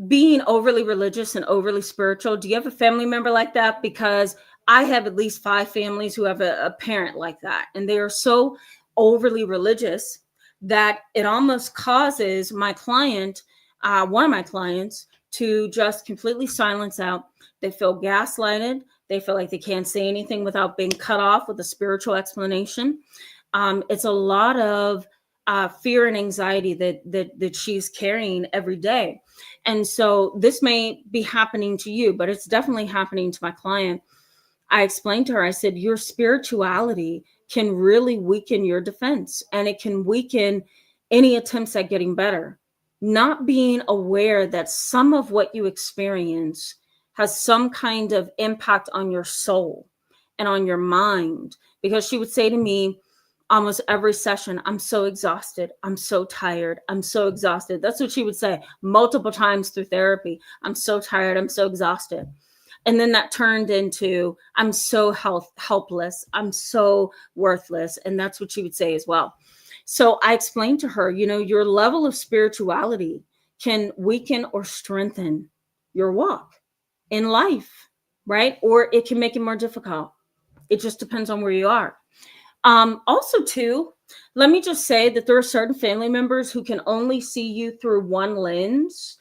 being overly religious and overly spiritual. Do you have a family member like that? Because I have at least 5 families who have a parent like that, and they are so overly religious that it almost causes my client, one of my clients, to just completely silence out. They feel gaslighted. They feel like they can't say anything without being cut off with a spiritual explanation. It's a lot of fear and anxiety that she's carrying every day. And so this may be happening to you, but it's definitely happening to my client. I explained to her, I said, your spirituality can really weaken your defense, and it can weaken any attempts at getting better. Not being aware that some of what you experience has some kind of impact on your soul and on your mind. Because she would say to me, almost every session, I'm so exhausted. I'm so tired. I'm so exhausted. That's what she would say multiple times through therapy. I'm so tired. I'm so exhausted. And then that turned into, I'm so helpless. I'm so worthless. And that's what she would say as well. So I explained to her, your level of spirituality can weaken or strengthen your walk in life, right? Or it can make it more difficult. It just depends on where you are. Also, too, let me just say that there are certain family members who can only see you through one lens.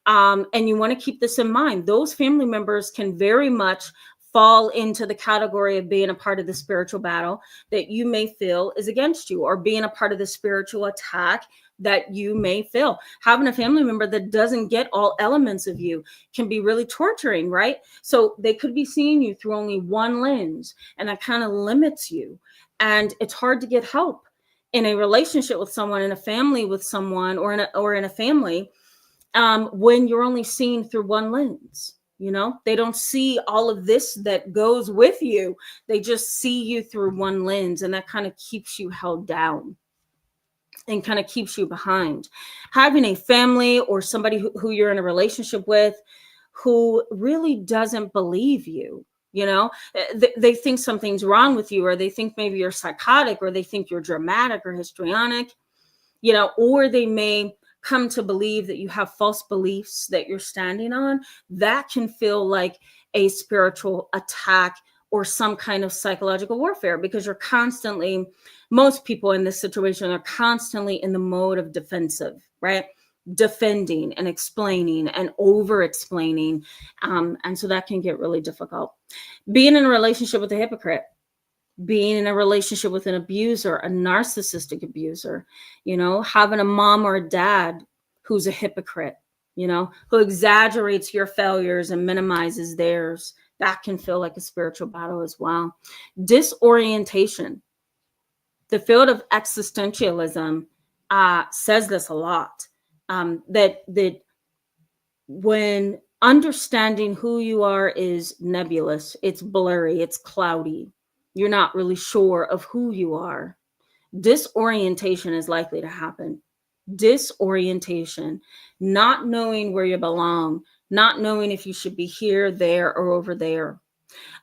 And you want to keep this in mind. Those family members can very much fall into the category of being a part of the spiritual battle that you may feel is against you, or being a part of the spiritual attack that you may feel. Having a family member that doesn't get all elements of you can be really torturing, right? So they could be seeing you through only one lens, and that kind of limits you. And it's hard to get help in a relationship with someone, in a family with someone, or in a family, when you're only seeing through one lens. They don't see all of this that goes with you. They just see you through one lens, and that kind of keeps you held down and kind of keeps you behind. Having a family or somebody who you're in a relationship with who really doesn't believe you, they think something's wrong with you, or they think maybe you're psychotic, or they think you're dramatic or histrionic, or they may come to believe that you have false beliefs that you're standing on. That can feel like a spiritual attack or some kind of psychological warfare, because most people in this situation are constantly in the mode of defensive, right? Defending and explaining and over explaining. And so that can get really difficult. Being in a relationship with a hypocrite, being in a relationship with an abuser, a narcissistic abuser, having a mom or a dad who's a hypocrite, who exaggerates your failures and minimizes theirs, that can feel like a spiritual battle as well. Disorientation. The field of existentialism says this a lot, that when understanding who you are is nebulous, it's blurry, it's cloudy, you're not really sure of who you are, disorientation is likely to happen. Disorientation, not knowing where you belong, not knowing if you should be here, there, or over there.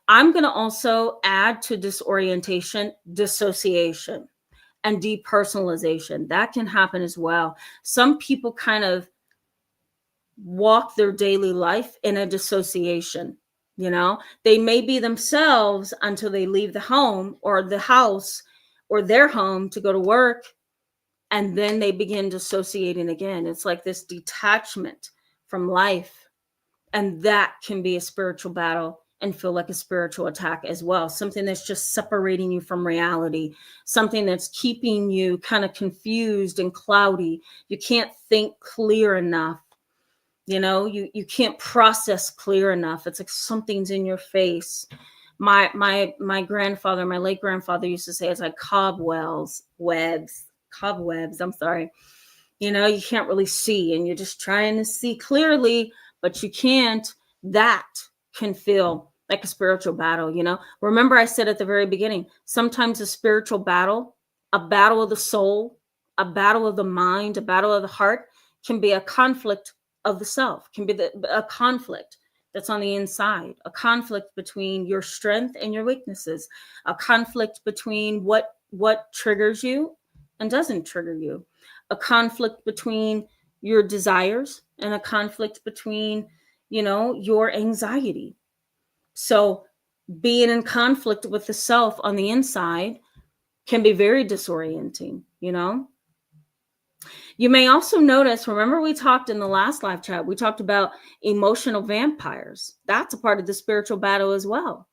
I'm going to also add to disorientation, dissociation and depersonalization. That can happen as well. Some people kind of walk their daily life in a dissociation. They may be themselves until they leave the home or the house or their home to go to work, and then they begin dissociating again. It's like this detachment from life, and that can be a spiritual battle and feel like a spiritual attack as well. Something that's just separating you from reality, something that's keeping you kind of confused and cloudy. You can't think clear enough. You can't process clear enough. It's like something's in your face. My grandfather, my late grandfather, used to say it's like cobwebs. I'm sorry. You can't really see, and you're just trying to see clearly, but you can't. That can feel like a spiritual battle. Remember, I said at the very beginning, sometimes a spiritual battle, a battle of the soul, a battle of the mind, a battle of the heart, can be a conflict of the self, can be a conflict that's on the inside, a conflict between your strength and your weaknesses, a conflict between what triggers you and doesn't trigger you, a conflict between your desires and a conflict between, your anxiety. So being in conflict with the self on the inside can be very disorienting. You may also notice, remember we talked in the last live chat, we talked about emotional vampires. That's a part of the spiritual battle as well.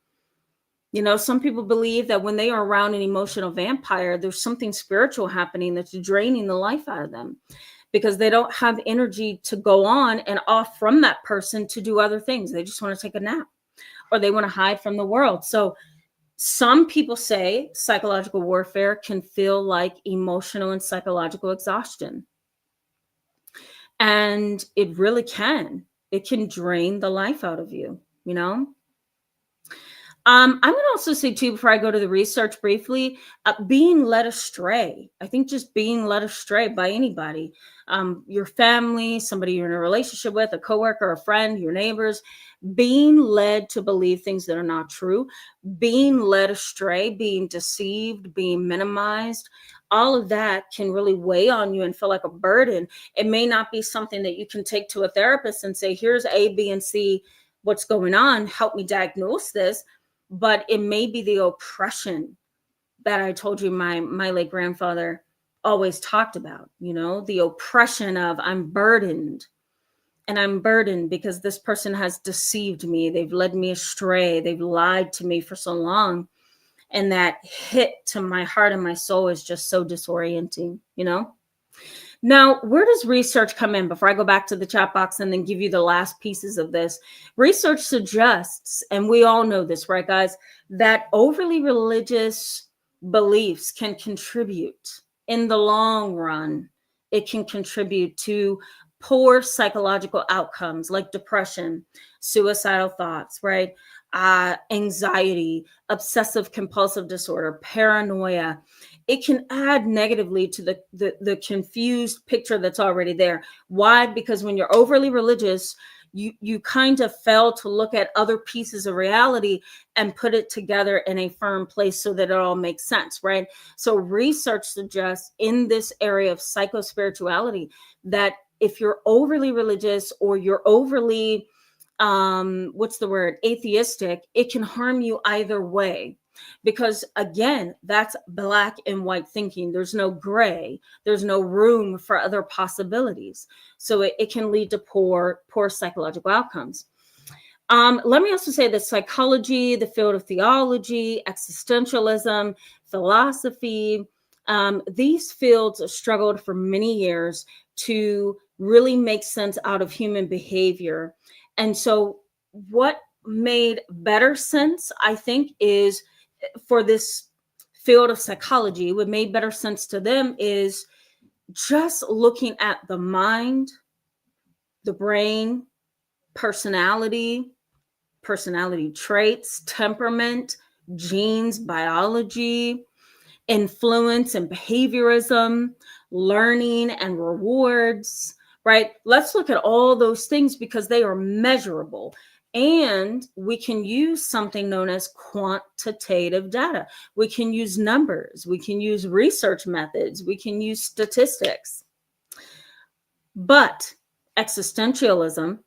Some people believe that when they are around an emotional vampire, there's something spiritual happening that's draining the life out of them, because they don't have energy to go on and off from that person to do other things. They just want to take a nap, or they want to hide from the world. So some people say psychological warfare can feel like emotional and psychological exhaustion. And it really can. It can drain the life out of you, I'm going to also say too, before I go to the research briefly, being led astray. I think just being led astray by anybody, your family, somebody you're in a relationship with, a coworker, a friend, your neighbors, being led to believe things that are not true, being led astray, being deceived, being minimized. All of that can really weigh on you and feel like a burden. It may not be something that you can take to a therapist and say, here's A, B, and C, what's going on, help me diagnose this. But it may be the oppression that I told you my late grandfather always talked about, the oppression of I'm burdened because this person has deceived me. They've led me astray. They've lied to me for so long. And that hit to my heart and my soul is just so disorienting, Now, where does research come in? Before I go back to the chat box and then give you the last pieces of this, research suggests, and we all know this, right, guys, that overly religious beliefs can contribute in the long run. It can contribute to poor psychological outcomes like depression, suicidal thoughts, right? Anxiety, obsessive compulsive disorder, paranoia. It can add negatively to the confused picture that's already there. Why? Because when you're overly religious, you kind of fail to look at other pieces of reality and put it together in a firm place so that it all makes sense, right? So research suggests in this area of psychospirituality that if you're overly religious or you're overly atheistic, it can harm you either way. Because again, that's black and white thinking. There's no gray. There's no room for other possibilities. So it can lead to poor psychological outcomes. Let me also say that psychology, the field of theology, existentialism, philosophy, these fields struggled for many years to really make sense out of human behavior. And so what made better sense, I think, is for this field of psychology, what made better sense to them is just looking at the mind, the brain, personality traits, temperament, genes, biology, influence and behaviorism, learning and rewards, right? Let's look at all those things because they are measurable. And we can use something known as quantitative data. We can use numbers. We can use research methods. We can use statistics. But existentialism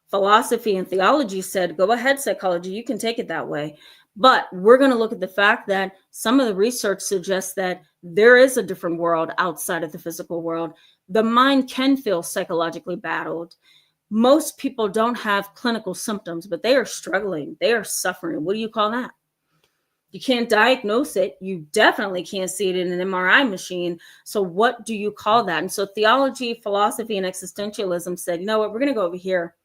Philosophy and theology said, go ahead, psychology, you can take it that way. But we're going to look at the fact that some of the research suggests that there is a different world outside of the physical world. The mind can feel psychologically battled. Most people don't have clinical symptoms, but they are struggling. They are suffering. What do you call that? You can't diagnose it. You definitely can't see it in an MRI machine. So what do you call that? And so theology, philosophy, and existentialism said, you know what, we're going to go over here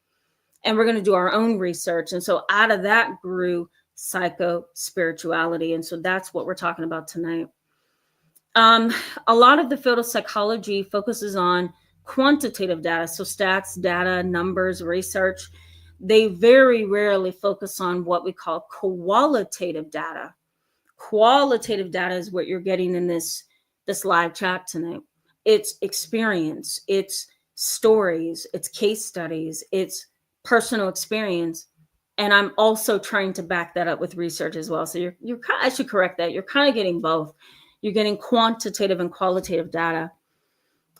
and we're going to do our own research. And so out of that grew psycho spirituality. And so that's what we're talking about tonight. A lot of the field of psychology focuses on quantitative data, so stats, data, numbers, research. They very rarely focus on what we call qualitative data. Qualitative data is what you're getting in this live chat tonight. It's experience, it's stories, it's case studies, it's personal experience. And I'm also trying to back that up with research as well. So I should correct that. You're kind of getting both. You're getting quantitative and qualitative data.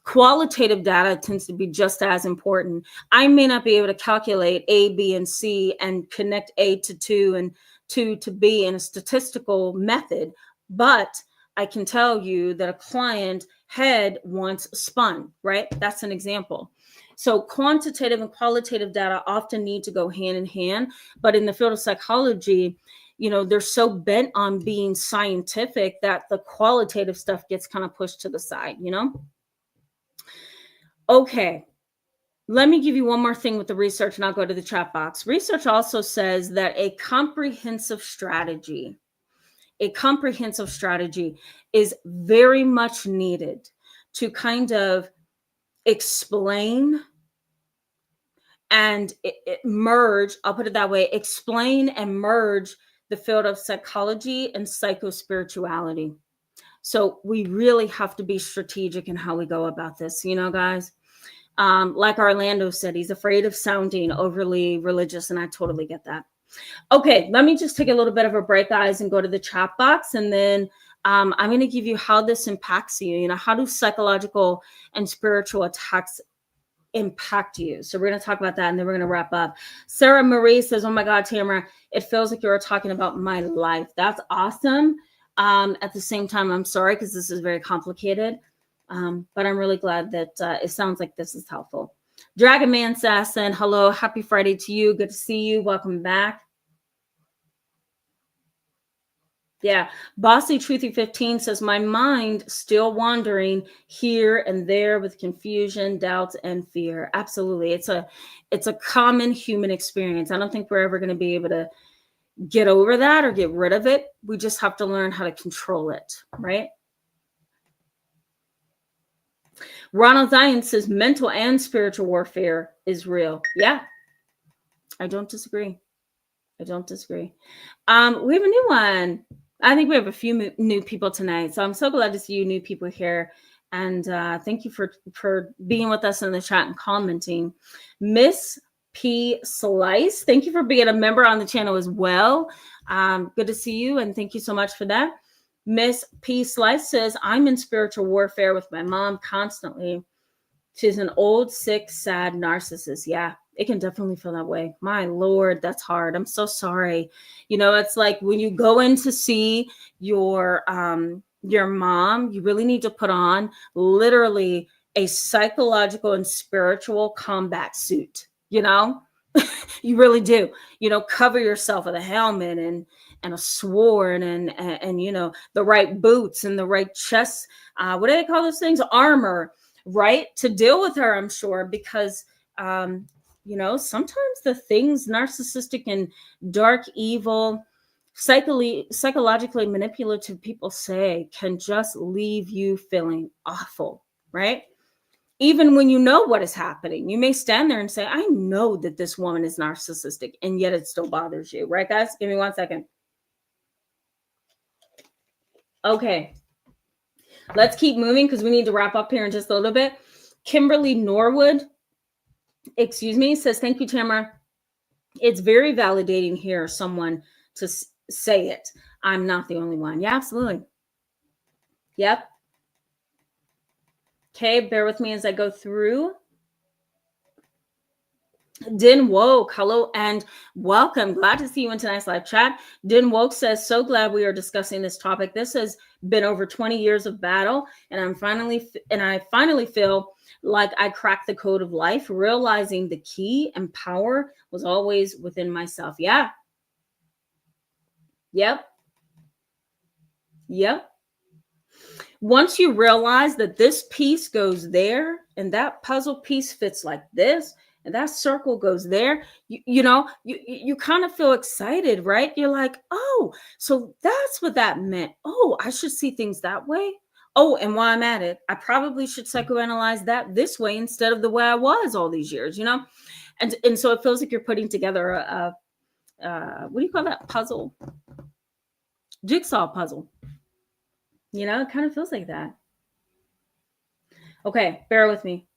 Qualitative data tends to be just as important. I may not be able to calculate A, B, and C and connect A to 2 and 2 to B in a statistical method, but I can tell you that a client head once spun, right? That's an example. So quantitative and qualitative data often need to go hand in hand, but in the field of psychology, they're so bent on being scientific that the qualitative stuff gets kind of pushed to the side, Okay, let me give you one more thing with the research and I'll go to the chat box. Research also says that a comprehensive strategy is very much needed to kind of explain and merge, I'll put it that way, explain and merge the field of psychology and psychospirituality. So we really have to be strategic in how we go about this, guys. Like Orlando said, he's afraid of sounding overly religious, and I totally get that. Okay, let me just take a little bit of a break, guys, and go to the chat box, and then I'm going to give you how this impacts you. How do psychological and spiritual attacks impact you? So we're going to talk about that, and then we're going to wrap up. Sarah Marie says, oh my God, Tamara, it feels like you're talking about my life. That's awesome. At the same time, I'm sorry because this is very complicated. But I'm really glad that it sounds like this is helpful. Dragon Man Assassin, hello, happy Friday to you. Good to see you. Welcome back. Yeah, Bossy Truthy 15 says, my mind still wandering here and there with confusion, doubts, and fear. Absolutely. It's a common human experience. I don't think we're ever going to be able to get over that or get rid of it. We just have to learn how to control it, right? Ronald Zion says mental and spiritual warfare is real. Yeah, I don't disagree. We have a new one. I think we have a few new people tonight. So I'm so glad to see you new people here. And thank you for being with us in the chat and commenting. Miss P. Slice, thank you for being a member on the channel as well. Good to see you. And thank you so much for that. Miss P. Slice says, I'm in spiritual warfare with my mom constantly. She's an old, sick, sad narcissist. Yeah, it can definitely feel that way. My Lord, that's hard. I'm so sorry. It's like when you go in to see your mom, you really need to put on literally a psychological and spiritual combat suit, You really do. Cover yourself with a helmet and a sword and the right boots and the right chest. What do they call those things? Armor, right? To deal with her, I'm sure, because sometimes the things narcissistic and dark, evil, psychologically manipulative people say can just leave you feeling awful, right? Even when you know what is happening, you may stand there and say, I know that this woman is narcissistic, and yet it still bothers you. Right, guys? Give me 1 second. Okay. Let's keep moving because we need to wrap up here in just a little bit. Kimberly Norwood, says, thank you, Tamara. It's very validating here someone to say it. I'm not the only one. Yeah, absolutely. Yep. Okay, bear with me as I go through. Din Woke, hello and welcome. Glad to see you in tonight's live chat. Din Woke says, so glad we are discussing this topic. This has been over 20 years of battle, and I finally feel like I cracked the code of life, realizing the key and power was always within myself. Yeah. Yep. Yep. Once you realize that this piece goes there and that puzzle piece fits like this and that circle goes there, you kind of feel excited, right? You're like, oh, so that's what that meant. Oh, I should see things that way. Oh, and while I'm at it, I probably should psychoanalyze that this way instead of the way I was all these years, and so it feels like you're putting together what do you call that puzzle? Jigsaw puzzle. It kind of feels like that. Okay, bear with me.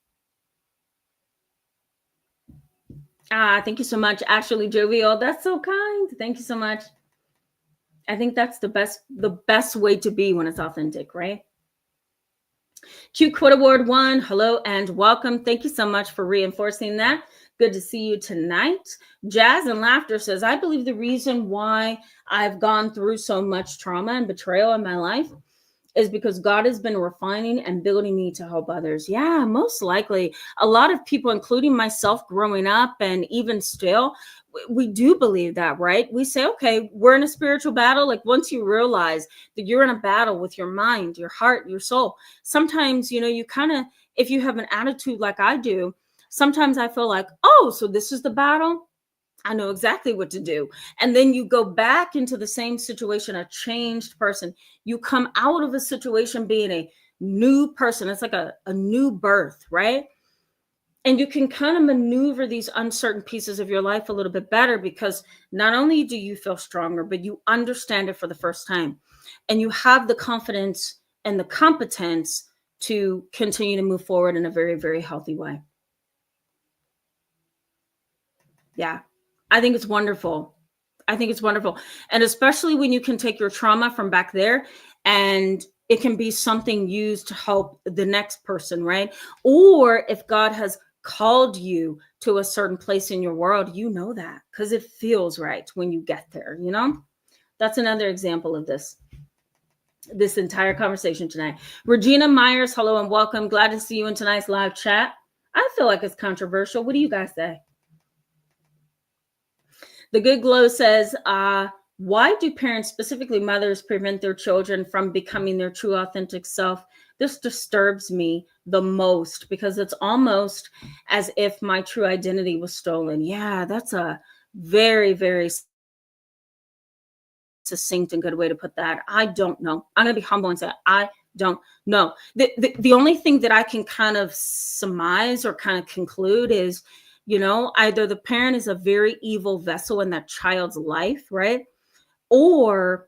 Thank you so much, Ashley Jovial. That's so kind. Thank you so much. I think that's the best way to be when it's authentic, right? Cute Quote Award 1, hello and welcome. Thank you so much for reinforcing that. Good to see you tonight. Jazz and Laughter says, I believe the reason why I've gone through so much trauma and betrayal in my life is because God has been refining and building me to help others. Yeah, most likely. A lot of people, including myself growing up and even still, we do believe that, right? We say, okay, we're in a spiritual battle. Like once you realize that you're in a battle with your mind, your heart, your soul, sometimes, you kind of, if you have an attitude like I do, sometimes I feel like, oh, so this is the battle. I know exactly what to do. And then you go back into the same situation, a changed person. You come out of a situation being a new person. It's like a new birth, right? And you can kind of maneuver these uncertain pieces of your life a little bit better because not only do you feel stronger, but you understand it for the first time. And you have the confidence and the competence to continue to move forward in a very, very healthy way. Yeah. I think it's wonderful. And especially when you can take your trauma from back there and it can be something used to help the next person, right? Or if God has called you to a certain place in your world, you know that because it feels right when you get there, That's another example of this entire conversation tonight. Regina Myers, hello and welcome. Glad to see you in tonight's live chat. I feel like it's controversial. What do you guys say? The Good Glow says, why do parents, specifically mothers, prevent their children from becoming their true authentic self? This disturbs me the most because it's almost as if my true identity was stolen. Yeah, that's a very, very succinct and good way to put that. I don't know. I'm going to be humble and say, I don't know. The only thing that I can kind of surmise or kind of conclude is, either the parent is a very evil vessel in that child's life, right? Or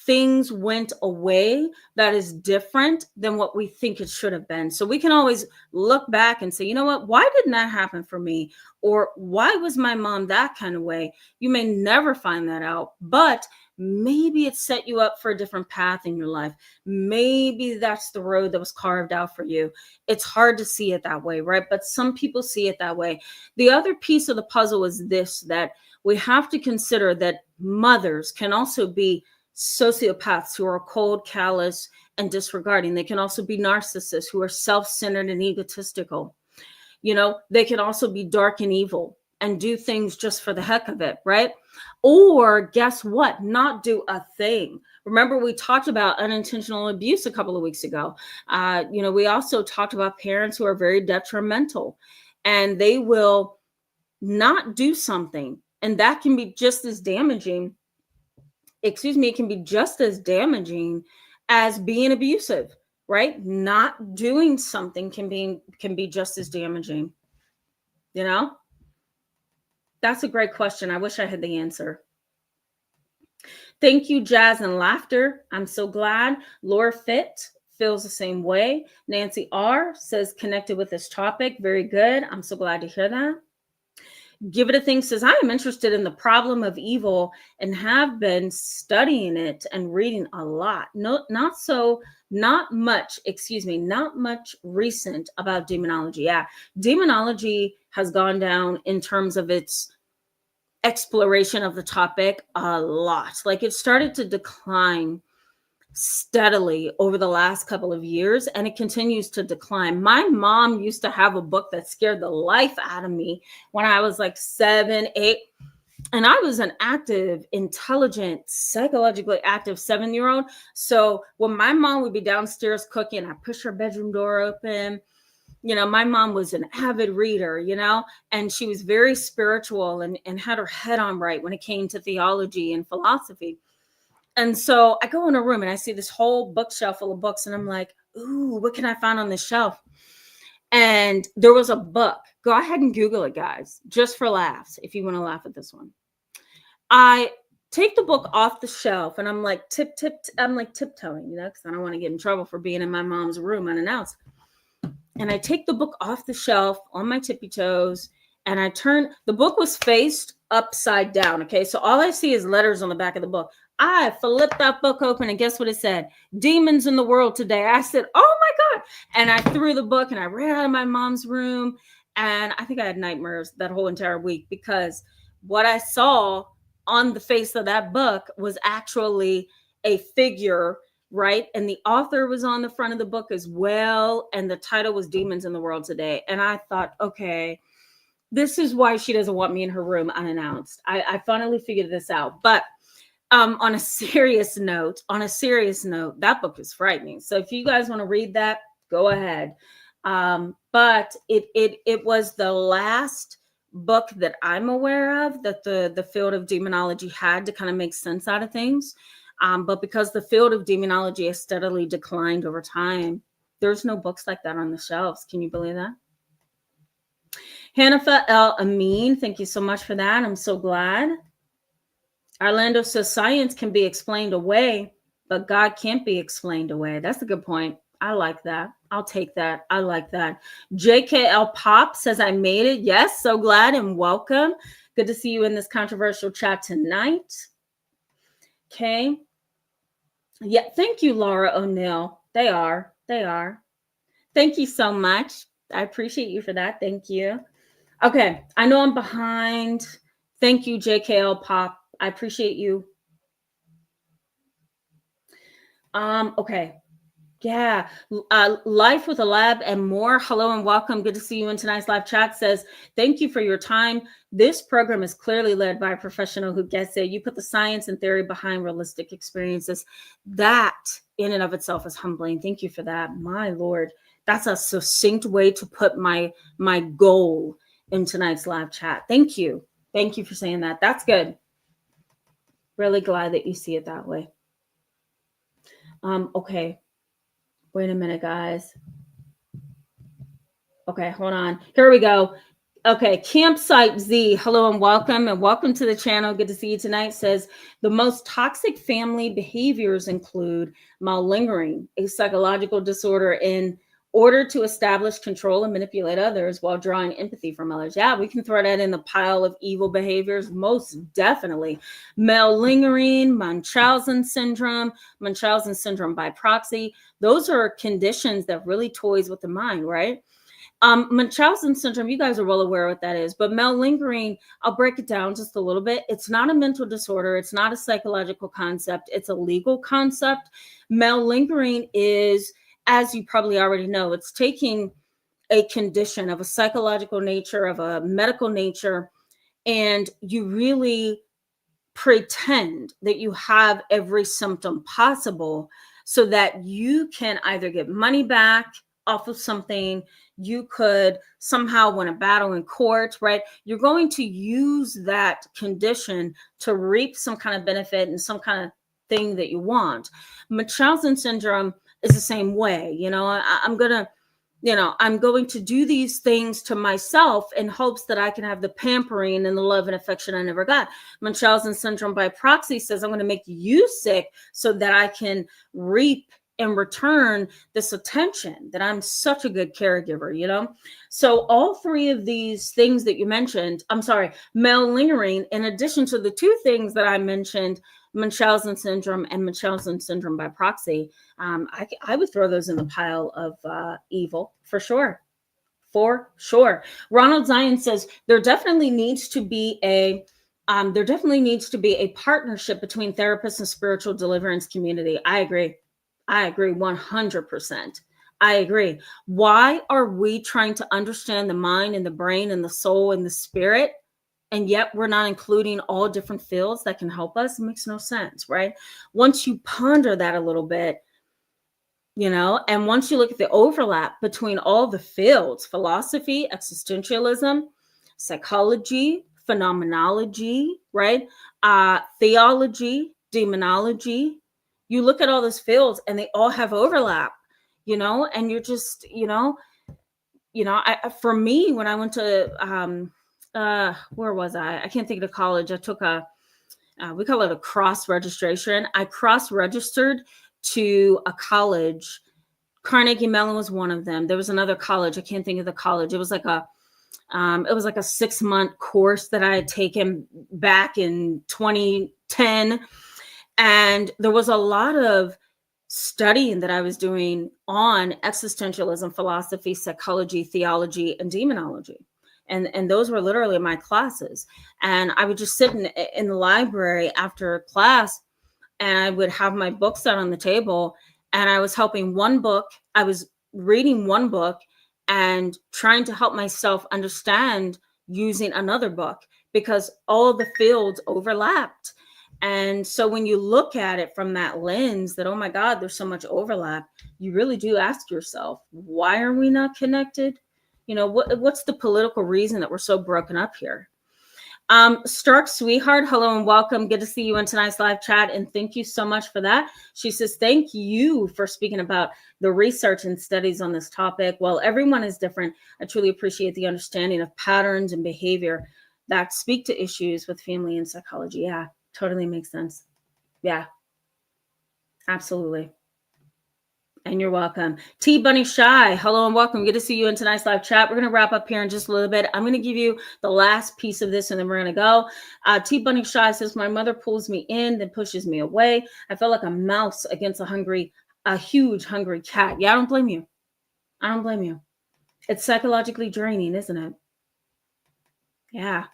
things went away that is different than what we think it should have been. So we can always look back and say, you know what, why didn't that happen for me? Or why was my mom that kind of way? You may never find that out, but maybe it set you up for a different path in your life. Maybe that's the road that was carved out for you. It's hard to see it that way, right? But some people see it that way. The other piece of the puzzle is this, that we have to consider that mothers can also be sociopaths who are cold, callous, and disregarding. They can also be narcissists who are self-centered and egotistical. They can also be dark and evil and do things just for the heck of it, right? Or guess what? Not do a thing. Remember, we talked about unintentional abuse a couple of weeks ago. We also talked about parents who are very detrimental and they will not do something. And that can be just as damaging. It can be just as damaging as being abusive, right? Not doing something can be just as damaging. That's a great question. I wish I had the answer. Thank you, Jazz and Laughter. I'm so glad. Laura Fit feels the same way. Nancy R says connected with this topic. Very good. I'm so glad to hear that. Give It a Think says, I am interested in the problem of evil and have been studying it and reading a lot. No, not so not much recent about demonology. Yeah, demonology has gone down in terms of its exploration of the topic a lot. Like, it started to decline steadily over the last couple of years, and it continues to decline. My mom used to have a book that scared the life out of me when I was like 7, 8, and I was an active, intelligent, psychologically active 7-year-old. So when my mom would be downstairs cooking, I push her bedroom door open. My mom was an avid reader, and she was very spiritual and had her head on right when it came to theology and philosophy. And so I go in a room and I see this whole bookshelf full of books, and I'm like, ooh, what can I find on this shelf? And there was a book. Go ahead and Google it, guys, just for laughs, if you want to laugh at this one. I take the book off the shelf and I'm like tiptoeing, because I don't want to get in trouble for being in my mom's room unannounced. And I take the book off the shelf on my tippy toes, and the book was faced upside down. Okay. So all I see is letters on the back of the book. I flipped that book open, and guess what it said? Demons in the World Today. I said, oh my God. And I threw the book and I ran out of my mom's room. And I think I had nightmares that whole entire week, because what I saw on the face of that book was actually a figure, right? And the author was on the front of the book as well. And the title was Demons in the World Today. And I thought, okay, this is why she doesn't want me in her room unannounced. I finally figured this out. But on a serious note, that book is frightening. So if you guys want to read that, go ahead. But it was the last book that I'm aware of that the field of demonology had to kind of make sense out of things. But because the field of demonology has steadily declined over time, there's no books like that on the shelves. Can you believe that? Hanifa El Amin, thank you so much for that. I'm so glad. Orlando says science can be explained away, but God can't be explained away. That's a good point. I like that. I'll take that. I like that. JKL Pop says, I made it. Yes, so glad and welcome. Good to see you in this controversial chat tonight. Okay. Yeah, thank you, Laura O'Neill. They are. Thank you so much. I appreciate you for that. Thank you. Okay, I know I'm behind. Thank you, JKL Pop. I appreciate you. Okay. Yeah. Life with a Lab and more. Hello and welcome. Good to see you in tonight's live chat. Says, thank you for your time. This program is clearly led by a professional who gets it. You put the science and theory behind realistic experiences. That in and of itself is humbling. Thank you for that. My Lord, that's a succinct way to put my goal in tonight's live chat. Thank you. Thank you for saying that. That's good. Really glad that you see it that way. Okay. Wait a minute, guys. Okay, hold on. Here we go. Okay, Campsite Z, hello and welcome to the channel. Good to see you tonight. Says, the most toxic family behaviors include malingering, a psychological disorder in order to establish control and manipulate others while drawing empathy from others. Yeah, we can throw that in the pile of evil behaviors, most definitely. Malingering, Munchausen syndrome by proxy. Those are conditions that really toys with the mind, right? Munchausen syndrome, you guys are well aware what that is, but malingering, I'll break it down just a little bit. It's not a mental disorder. It's not a psychological concept. It's a legal concept. Malingering is, as you probably already know, it's taking a condition of a psychological nature, of a medical nature, and you really pretend that you have every symptom possible so that you can either get money back off of something, you could somehow win a battle in court, right? You're going to use that condition to reap some kind of benefit and some kind of thing that you want. Munchausen syndrome is the same way. I'm going to do these things to myself in hopes that I can have the pampering and the love and affection I never got. Munchausen syndrome by proxy says, I'm going to make you sick so that I can reap in return this attention that I'm such a good caregiver, you know? So all three of these things that you mentioned, I'm sorry, male lingering, in addition to the two things that I mentioned, Munchausen syndrome and Munchausen syndrome by proxy, I would throw those in the pile of evil for sure. For sure. Ronald Zion says there definitely needs to be a partnership between therapists and spiritual deliverance community. I agree. 100%. I agree. Why are we trying to understand the mind and the brain and the soul and the spirit, and yet we're not including all different fields that can help us? It makes no sense, right? Once you ponder that a little bit, and once you look at the overlap between all the fields, philosophy, existentialism, psychology, phenomenology, right? Theology, demonology, you look at all those fields and they all have overlap, and you're just, for me, when I went to, where was I? I can't think of the college. I took we call it a cross registration. I cross registered to a college. Carnegie Mellon was one of them. There was another college. I can't think of the college. It was like a 6-month course that I had taken back in 2010. And there was a lot of studying that I was doing on existentialism, philosophy, psychology, theology, and demonology. And those were literally my classes. And I would just sit in the library after class, and I would have my books out on the table, and I was reading one book and trying to help myself understand using another book, because all the fields overlapped. And so when you look at it from that lens that, oh my God, there's so much overlap, you really do ask yourself, why are we not connected? What's the political reason that we're so broken up here? Stark Sweetheart, hello and welcome. Good to see you in tonight's live chat, and thank you so much for that. She says, thank you for speaking about the research and studies on this topic. While everyone is different, I truly appreciate the understanding of patterns and behavior that speak to issues with family and psychology. Yeah, totally makes sense. Yeah, absolutely. And you're welcome. T Bunny Shy, hello and welcome. Good to see you in tonight's live chat. We're going to wrap up here in just a little bit. I'm going to give you the last piece of this and then we're going to go. T Bunny Shy says, my mother pulls me in, then pushes me away. I felt like a mouse against a huge hungry cat. Yeah, I don't blame you. It's psychologically draining, isn't it? Yeah.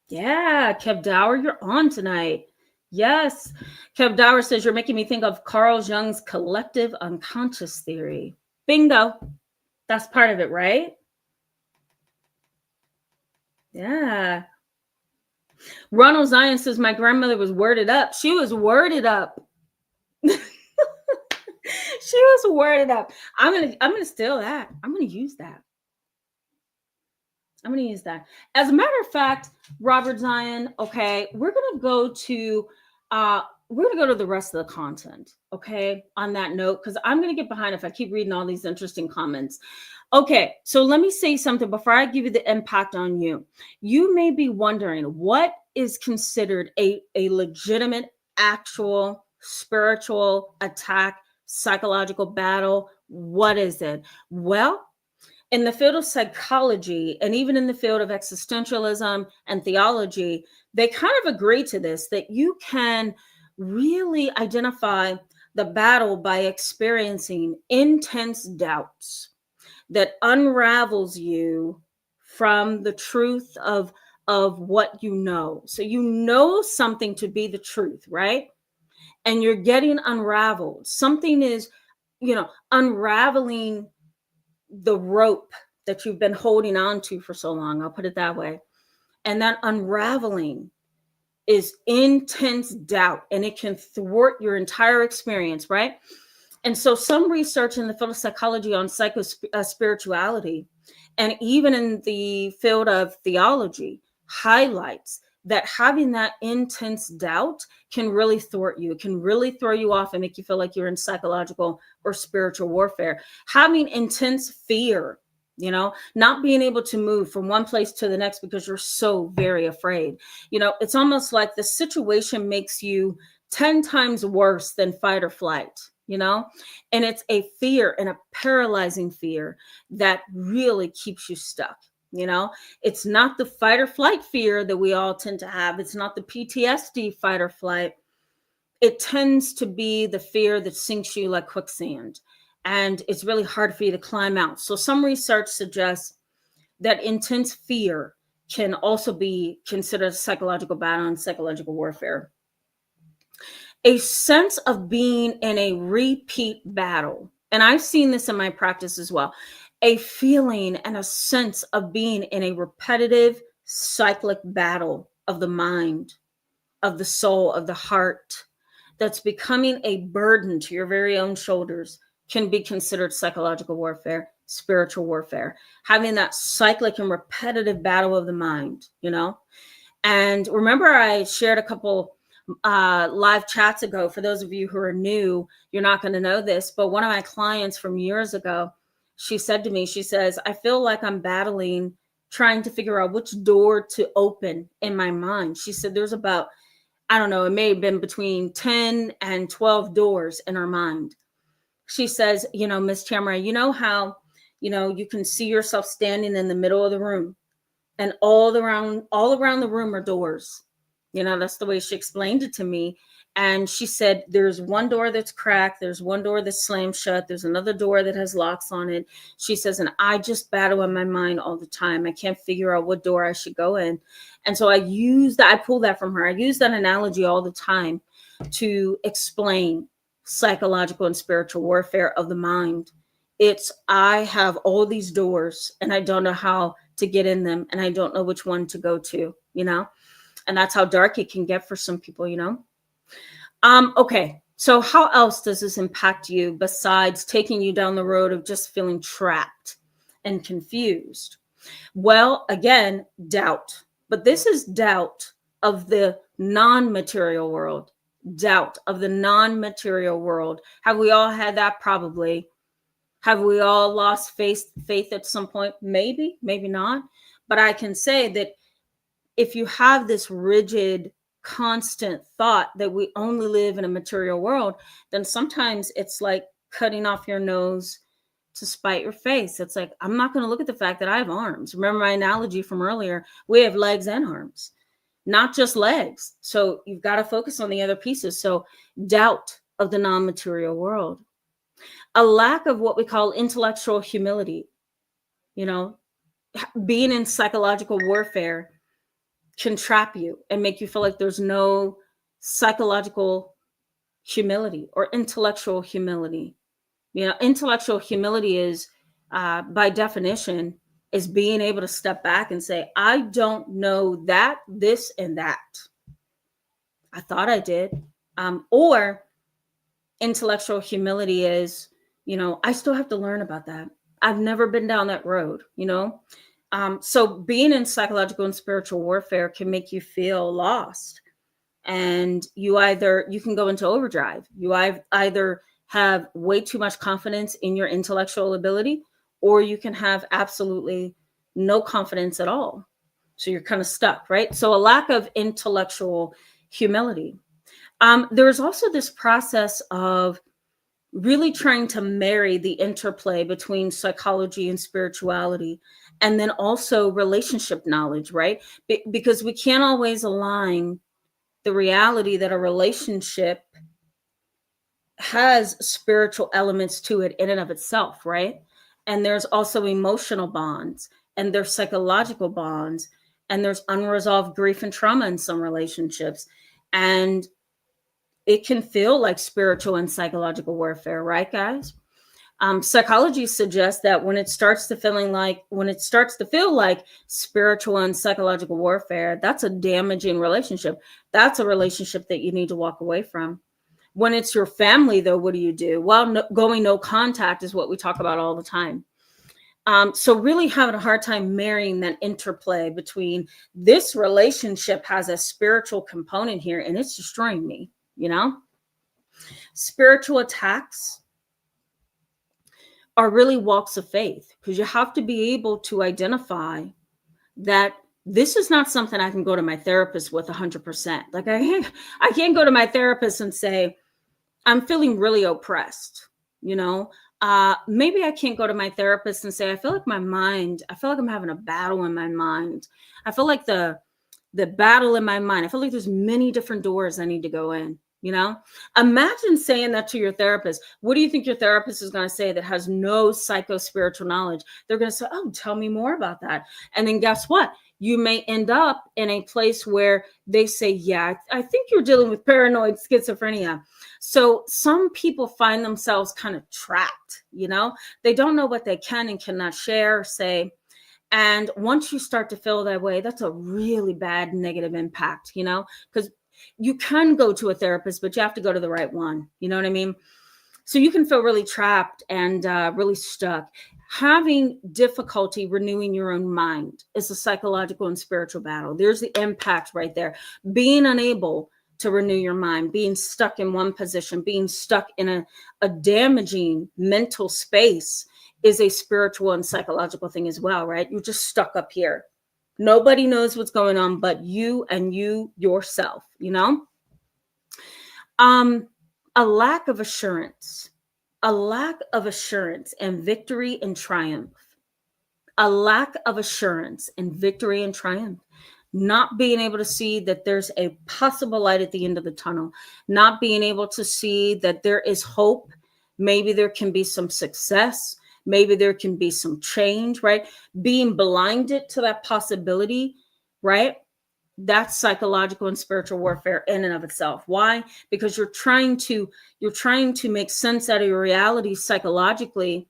Yeah, Kev Dower, you're on tonight. Yes. Kev Dower says, you're making me think of Carl Jung's collective unconscious theory. Bingo. That's part of it, right? Yeah. Ronald Zion says, my grandmother was worded up. She was worded up. She was worded up. I'm gonna steal that. I'm gonna use that. As a matter of fact, Robert Zion, okay, we're gonna go to the rest of the content, okay, on that note, because I'm going to get behind if I keep reading all these interesting comments. Okay, so let me say something before I give you the impact on you. You may be wondering, what is considered a legitimate, actual, spiritual attack, psychological battle? What is it? Well, in the field of psychology and even in the field of existentialism and theology, they kind of agree to this, that you can really identify the battle by experiencing intense doubts that unravels you from the truth of what you know. So you know something to be the truth, right? And you're getting unraveled. Something is, unraveling the rope that you've been holding on to for so long. I'll put it that way. And that unraveling is intense doubt, and it can thwart your entire experience, right? And so some research in the field of psychology on spirituality, and even in the field of theology, highlights that having that intense doubt can really thwart you. It can really throw you off and make you feel like you're in psychological or spiritual warfare. Having intense fear, not being able to move from one place to the next because you're so very afraid. It's almost like the situation makes you 10 times worse than fight or flight, you know? And it's a fear, and a paralyzing fear, that really keeps you stuck, you know? It's not the fight or flight fear that we all tend to have. It's not the PTSD fight or flight. It tends to be the fear that sinks you like quicksand. And it's really hard for you to climb out. So some research suggests that intense fear can also be considered a psychological battle and psychological warfare. A sense of being in a repeat battle, and I've seen this in my practice as well, a feeling and a sense of being in a repetitive cyclic battle of the mind, of the soul, of the heart, that's becoming a burden to your very own shoulders, can be considered psychological warfare, spiritual warfare. Having that cyclic and repetitive battle of the mind, you know? And remember, I shared a couple live chats ago. For those of you who are new, you're not going to know this, but one of my clients from years ago, she said to me, she says, I feel like I'm battling, trying to figure out which door to open in my mind. She said there's about, I don't know, it may have been between 10 and 12 doors in her mind. She says, you know, Miss Tamara, you know how, you know, you can see yourself standing in the middle of the room, and all around the room are doors. You know, that's the way she explained it to me. And she said, there's one door that's cracked. There's one door that's slammed shut. There's another door that has locks on it. She says, and I just battle in my mind all the time. I can't figure out what door I should go in. And so I pulled that from her. I use that analogy all the time to explain psychological and spiritual warfare of the mind. It's, I have all these doors and I don't know how to get in them, and I don't know which one to go to, you know? And that's how dark it can get for some people, you know? Okay, so how else does this impact you besides taking you down the road of just feeling trapped and confused? Well, again, doubt. But this is doubt of the non-material world. Doubt of the non-material world. Have we all had that? Probably. Have we all lost faith at some point? Maybe, maybe not. But I can say that if you have this rigid, constant thought that we only live in a material world, then sometimes it's like cutting off your nose to spite your face. It's like, I'm not going to look at the fact that I have arms. Remember my analogy from earlier? We have legs and arms, not just legs. So you've got to focus on the other pieces. So doubt of the non-material world. A lack of what we call intellectual humility. You know, being in psychological warfare can trap you and make you feel like there's no psychological humility or intellectual humility. You know, intellectual humility is, by definition, is being able to step back and say, I don't know that, this, and that. I thought I did. Or intellectual humility is, you know, I still have to learn about that. I've never been down that road, you know? So being in psychological and spiritual warfare can make you feel lost. And you can go into overdrive. You either have way too much confidence in your intellectual ability, or you can have absolutely no confidence at all. So you're kind of stuck, right? So a lack of intellectual humility. There's also this process of really trying to marry the interplay between psychology and spirituality, and then also relationship knowledge, right? Because we can't always align the reality that a relationship has spiritual elements to it in and of itself, right? And there's also emotional bonds, and there's psychological bonds, and there's unresolved grief and trauma in some relationships. And it can feel like spiritual and psychological warfare, right, guys? Psychology suggests that when it starts to feel like spiritual and psychological warfare, that's a damaging relationship. That's a relationship that you need to walk away from. When it's your family, though, what do? Well, going no contact is what we talk about all the time. So really having a hard time marrying that interplay between this relationship has a spiritual component here and it's destroying me, you know? Spiritual attacks are really walks of faith, because you have to be able to identify that This is not something I can go to my therapist with 100%. Like I can't go to my therapist and say, I'm feeling really oppressed, you know? Maybe I can't go to my therapist and say, I feel like I'm having a battle in my mind. I feel like the battle in my mind. I feel like there's many different doors I need to go in, you know? Imagine saying that to your therapist. What do you think your therapist is going to say that has no psycho-spiritual knowledge? They're going to say, oh, tell me more about that. And then guess what? You may end up in a place where they say, yeah, I think you're dealing with paranoid schizophrenia. So some people find themselves kind of trapped, you know? They don't know what they can and cannot share or say. And once you start to feel that way, that's a really bad negative impact, you know, because you can go to a therapist, but you have to go to the right one. You know what I mean? So you can feel really trapped and really stuck. Having difficulty renewing your own mind is a psychological and spiritual battle. There's the impact right there. Being unable to renew your mind, being stuck in one position, being stuck in a damaging mental space is a spiritual and psychological thing as well, right? You're just stuck up here. Nobody knows what's going on but you and you yourself, you know? A lack of assurance and victory and triumph. A lack of assurance and victory and triumph. Not being able to see that there's a possible light at the end of the tunnel. Not being able to see that there is hope. Maybe there can be some success. Maybe there can be some change, right? Being blinded to that possibility, right? That's psychological and spiritual warfare in and of itself. Why? Because you're trying to make sense out of your reality psychologically,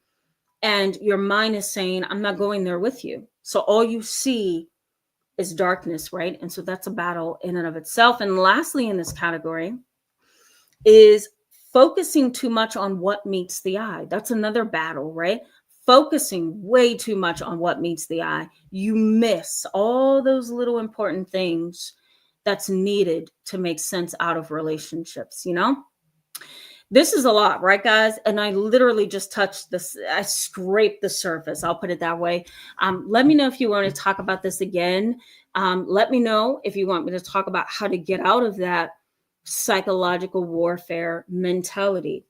and your mind is saying, I'm not going there with you. So all you see is darkness, right? And so that's a battle in and of itself. And lastly, in this category is focusing too much on what meets the eye. That's another battle, right? Focusing way too much on what meets the eye. You miss all those little important things that's needed to make sense out of relationships, you know? This is a lot, right, guys? And I literally just touched this. I scraped the surface. I'll put it that way. Let me know if you want to talk about this again. Let me know if you want me to talk about how to get out of that psychological warfare mentality,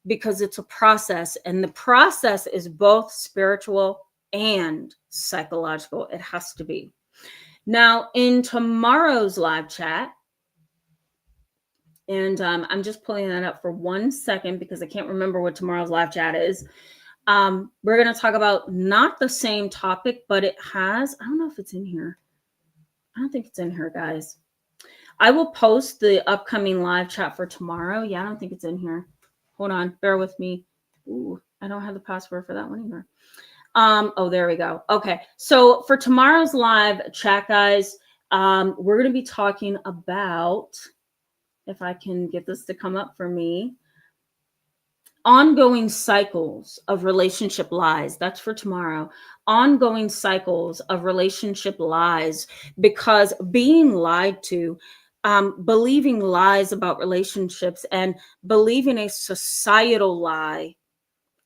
because it's a process, and the process is both spiritual and psychological. It has to be. Now, in tomorrow's live chat, and I'm just pulling that up for 1 second because I can't remember what tomorrow's live chat is. We're going to talk about not the same topic, but it has, I don't know if it's in here. I don't think it's in here, guys. I will post the upcoming live chat for tomorrow. Yeah, I don't think it's in here. Hold on, bear with me. Ooh, I don't have the password for that one either. Oh, there we go. Okay, so for tomorrow's live chat, guys, we're going to be talking about, if I can get this to come up for me, ongoing cycles of relationship lies. That's for tomorrow. Ongoing cycles of relationship lies, because being lied to, believing lies about relationships, and believing a societal lie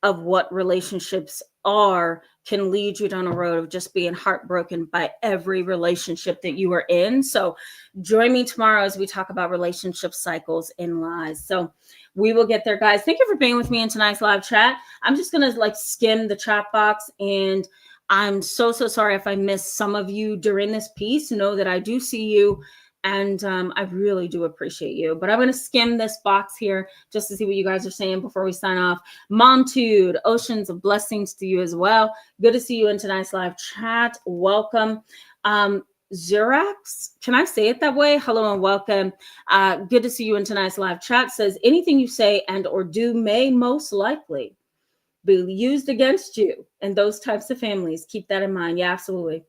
of what relationships are can lead you down a road of just being heartbroken by every relationship that you are in. So join me tomorrow as we talk about relationship cycles and lies. So we will get there, guys. Thank you for being with me in tonight's live chat. I'm just going to skim the chat box, and I'm so sorry if I missed some of you during this piece. Know that I do see you, and I really do appreciate you. But I'm going to skim this box here just to see what you guys are saying before we sign off. Momtude, oceans of blessings to you as well. Good to see you in tonight's live chat. Welcome. Xerax, can I say it that way? Hello and welcome. Good to see you in tonight's live chat. Says anything you say and or do may most likely be used against you and those types of families. Keep that in mind. Yeah, absolutely.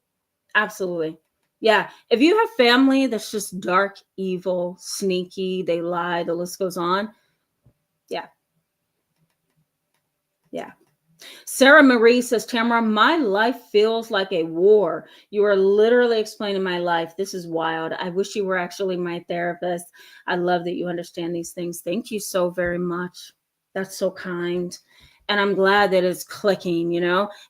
Absolutely. Yeah. If you have family that's just dark, evil, sneaky, they lie, the list goes on. Yeah. Yeah. Sarah Marie says, Tamara, my life feels like a war. You are literally explaining my life. This is wild. I wish you were actually my therapist. I love that you understand these things. Thank you so very much. That's so kind. And I'm glad that it's clicking,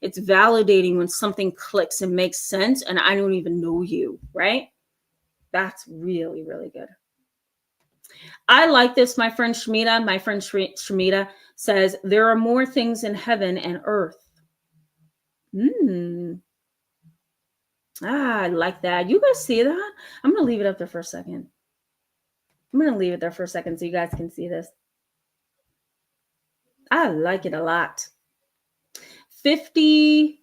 it's validating when something clicks and makes sense and I don't even know you, right? That's really, really good. I like this. My friend Shmita says, there are more things in heaven and earth. I like that. You guys see that? I'm going to leave it up there for a second. I'm going to leave it there for a second so you guys can see this. I like it a lot. 50,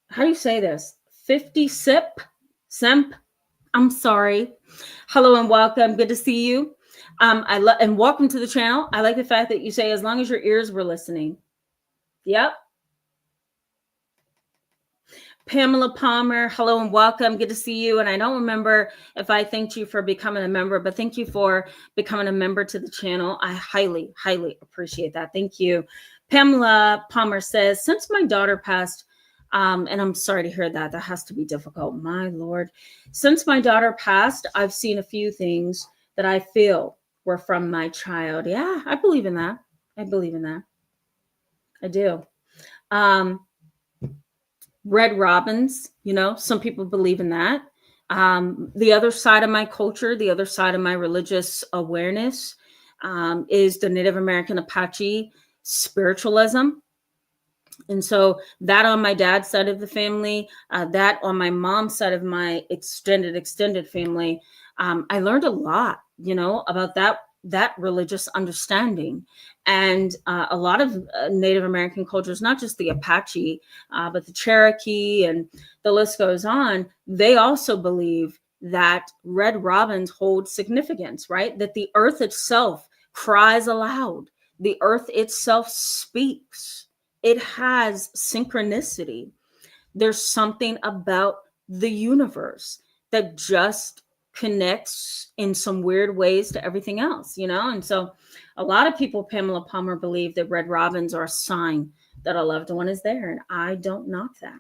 how do you say this? 50 Simp. I'm sorry. Hello and welcome. Good to see you. And welcome to the channel. I like the fact that you say, as long as your ears were listening. Yep. Pamela Palmer, hello and welcome. Good to see you. And I don't remember if I thanked you for becoming a member, but thank you for becoming a member to the channel. I highly, highly appreciate that. Thank you. Pamela Palmer says, since my daughter passed, and I'm sorry to hear that. That has to be difficult. My Lord. Since my daughter passed, I've seen a few things that I feel were from my child. Yeah, I believe in that. I believe in that. I do. Red robins, some people believe in that. The other side of my culture, the other side of my religious awareness is the Native American Apache spiritualism. And so that on my dad's side of the family, that on my mom's side of my extended family, I learned a lot, about that religious understanding. And a lot of Native American cultures, not just the Apache, but the Cherokee, and the list goes on, they also believe that red robins hold significance, right? That the earth itself cries aloud. The earth itself speaks. It has synchronicity. There's something about the universe that just connects in some weird ways to everything else, And so a lot of people, Pamela Palmer, believe that red robins are a sign that a loved one is there. And I don't knock that.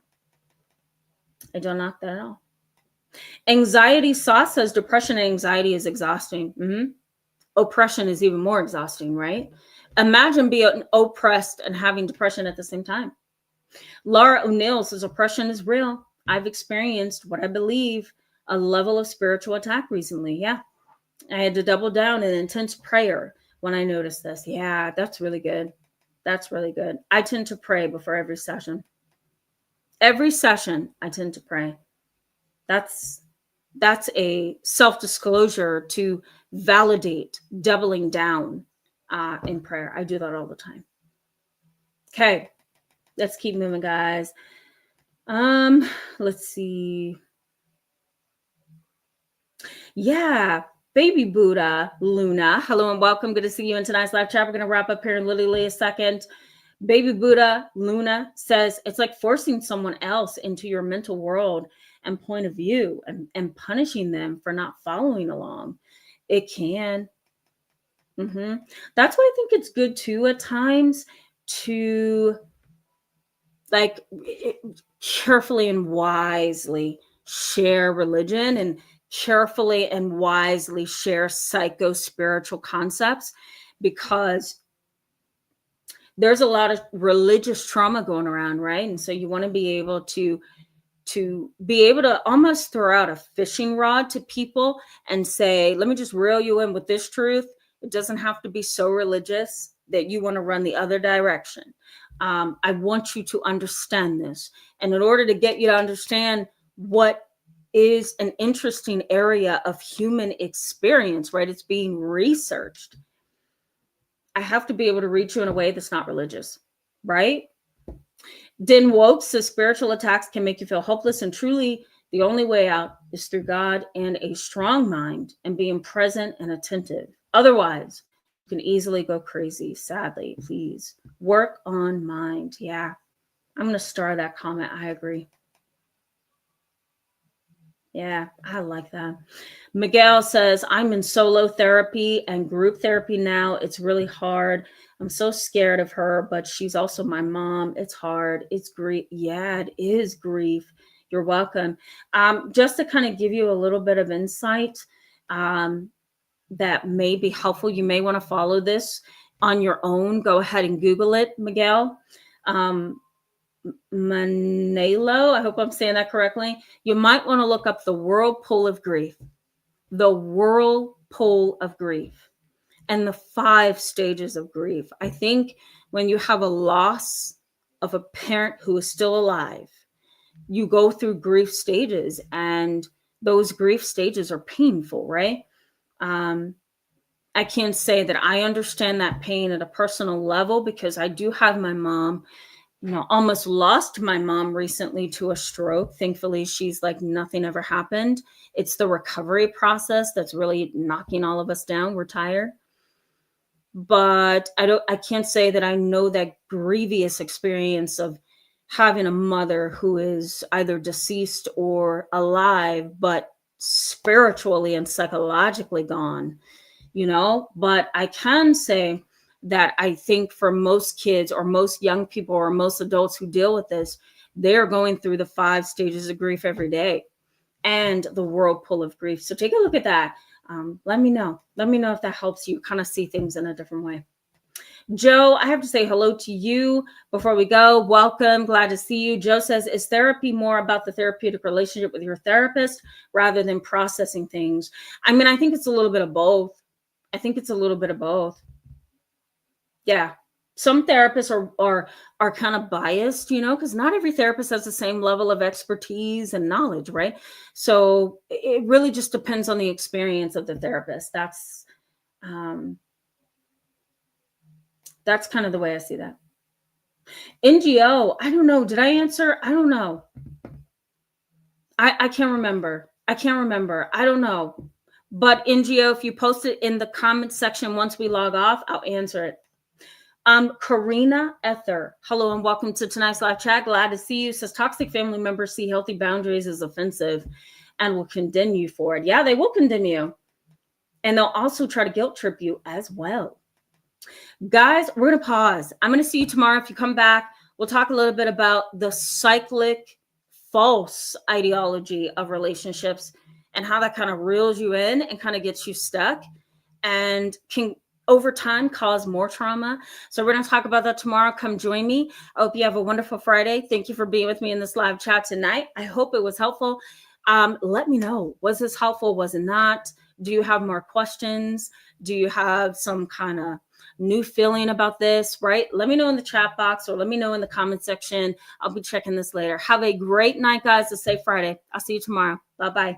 I don't knock that at all. Anxiety Sauce says depression and anxiety is exhausting. Oppression is even more exhausting, right? Imagine being oppressed and having depression at the same time. Laura O'Neill says oppression is real. I've experienced what I believe a level of spiritual attack recently. Yeah. I had to double down in intense prayer when I noticed this. Yeah, that's really good. That's really good. I tend to pray before every session. Every session, I tend to pray. That's a self-disclosure to validate doubling down in prayer. I do that all the time. Okay, let's keep moving, guys. Let's see. Yeah, baby Buddha Luna, hello and welcome. Good to see you in tonight's live chat. We're going to wrap up here in literally a second. Baby Buddha Luna says it's like forcing someone else into your mental world and point of view and punishing them for not following along. It can. That's why I think it's good too at times to carefully and wisely share religion and carefully and wisely share psycho-spiritual concepts, because there's a lot of religious trauma going around, right? And so you want to be able to almost throw out a fishing rod to people and say, let me just reel you in with this truth. It doesn't have to be so religious that you want to run the other direction. I want you to understand this. And in order to get you to understand what is an interesting area of human experience, right? It's being researched. I have to be able to reach you in a way that's not religious, right? Den Woke says spiritual attacks can make you feel hopeless, and truly the only way out is through God and a strong mind and being present and attentive. Otherwise, you can easily go crazy. Sadly, please work on mind. Yeah, I'm going to star that comment. I agree. Yeah, I like that. Miguel says, I'm in solo therapy and group therapy now. It's really hard. I'm so scared of her, but she's also my mom. It's hard. It's grief. Yeah, it is grief. You're welcome. Just to kind of give you a little bit of insight that may be helpful, you may want to follow this on your own, go ahead and Google it, Miguel. Manalo, I hope I'm saying that correctly. You might want to look up the whirlpool of grief, the whirlpool of grief, and the 5 stages of grief. I think when you have a loss of a parent who is still alive, you go through grief stages, and those grief stages are painful, right? I can't say that I understand that pain at a personal level, because I do have my mom, almost lost my mom recently to a stroke. Thankfully, she's like nothing ever happened. It's the recovery process that's really knocking all of us down. We're tired. But I can't say that I know that grievous experience of having a mother who is either deceased or alive, but spiritually and psychologically gone, but I can say that I think for most kids or most young people or most adults who deal with this, they're going through the 5 stages of grief every day and the whirlpool of grief. So take a look at that. Let me know if that helps you kind of see things in a different way. Joe, I have to say hello to you before we go. Welcome. Glad to see you. Joe says, is therapy more about the therapeutic relationship with your therapist rather than processing things? I mean, I think it's a little bit of both. Yeah. Some therapists are kind of biased, because not every therapist has the same level of expertise and knowledge, right? So it really just depends on the experience of the therapist. That's kind of the way I see that. NGO, I don't know. Did I answer? I don't know. I can't remember. I don't know. But NGO, if you post it in the comment section once we log off, I'll answer it. Karina Ether, hello and welcome to tonight's live chat. Glad to see you. Says toxic family members see healthy boundaries as offensive and will condemn you for it. Yeah, they will condemn you. And they'll also try to guilt trip you as well. Guys, we're going to pause. I'm going to see you tomorrow. If you come back, we'll talk a little bit about the cyclic false ideology of relationships and how that kind of reels you in and kind of gets you stuck and can over time cause more trauma. So we're going to talk about that tomorrow. Come join me. I hope you have a wonderful Friday. Thank you for being with me in this live chat tonight. I hope it was helpful. Let me know. Was this helpful? Was it not? Do you have more questions? Do you have some kind of new feeling about this, right? Let me know in the chat box or let me know in the comment section. I'll be checking this later. Have a great night, guys. A safe Friday. I'll see you tomorrow. Bye-bye.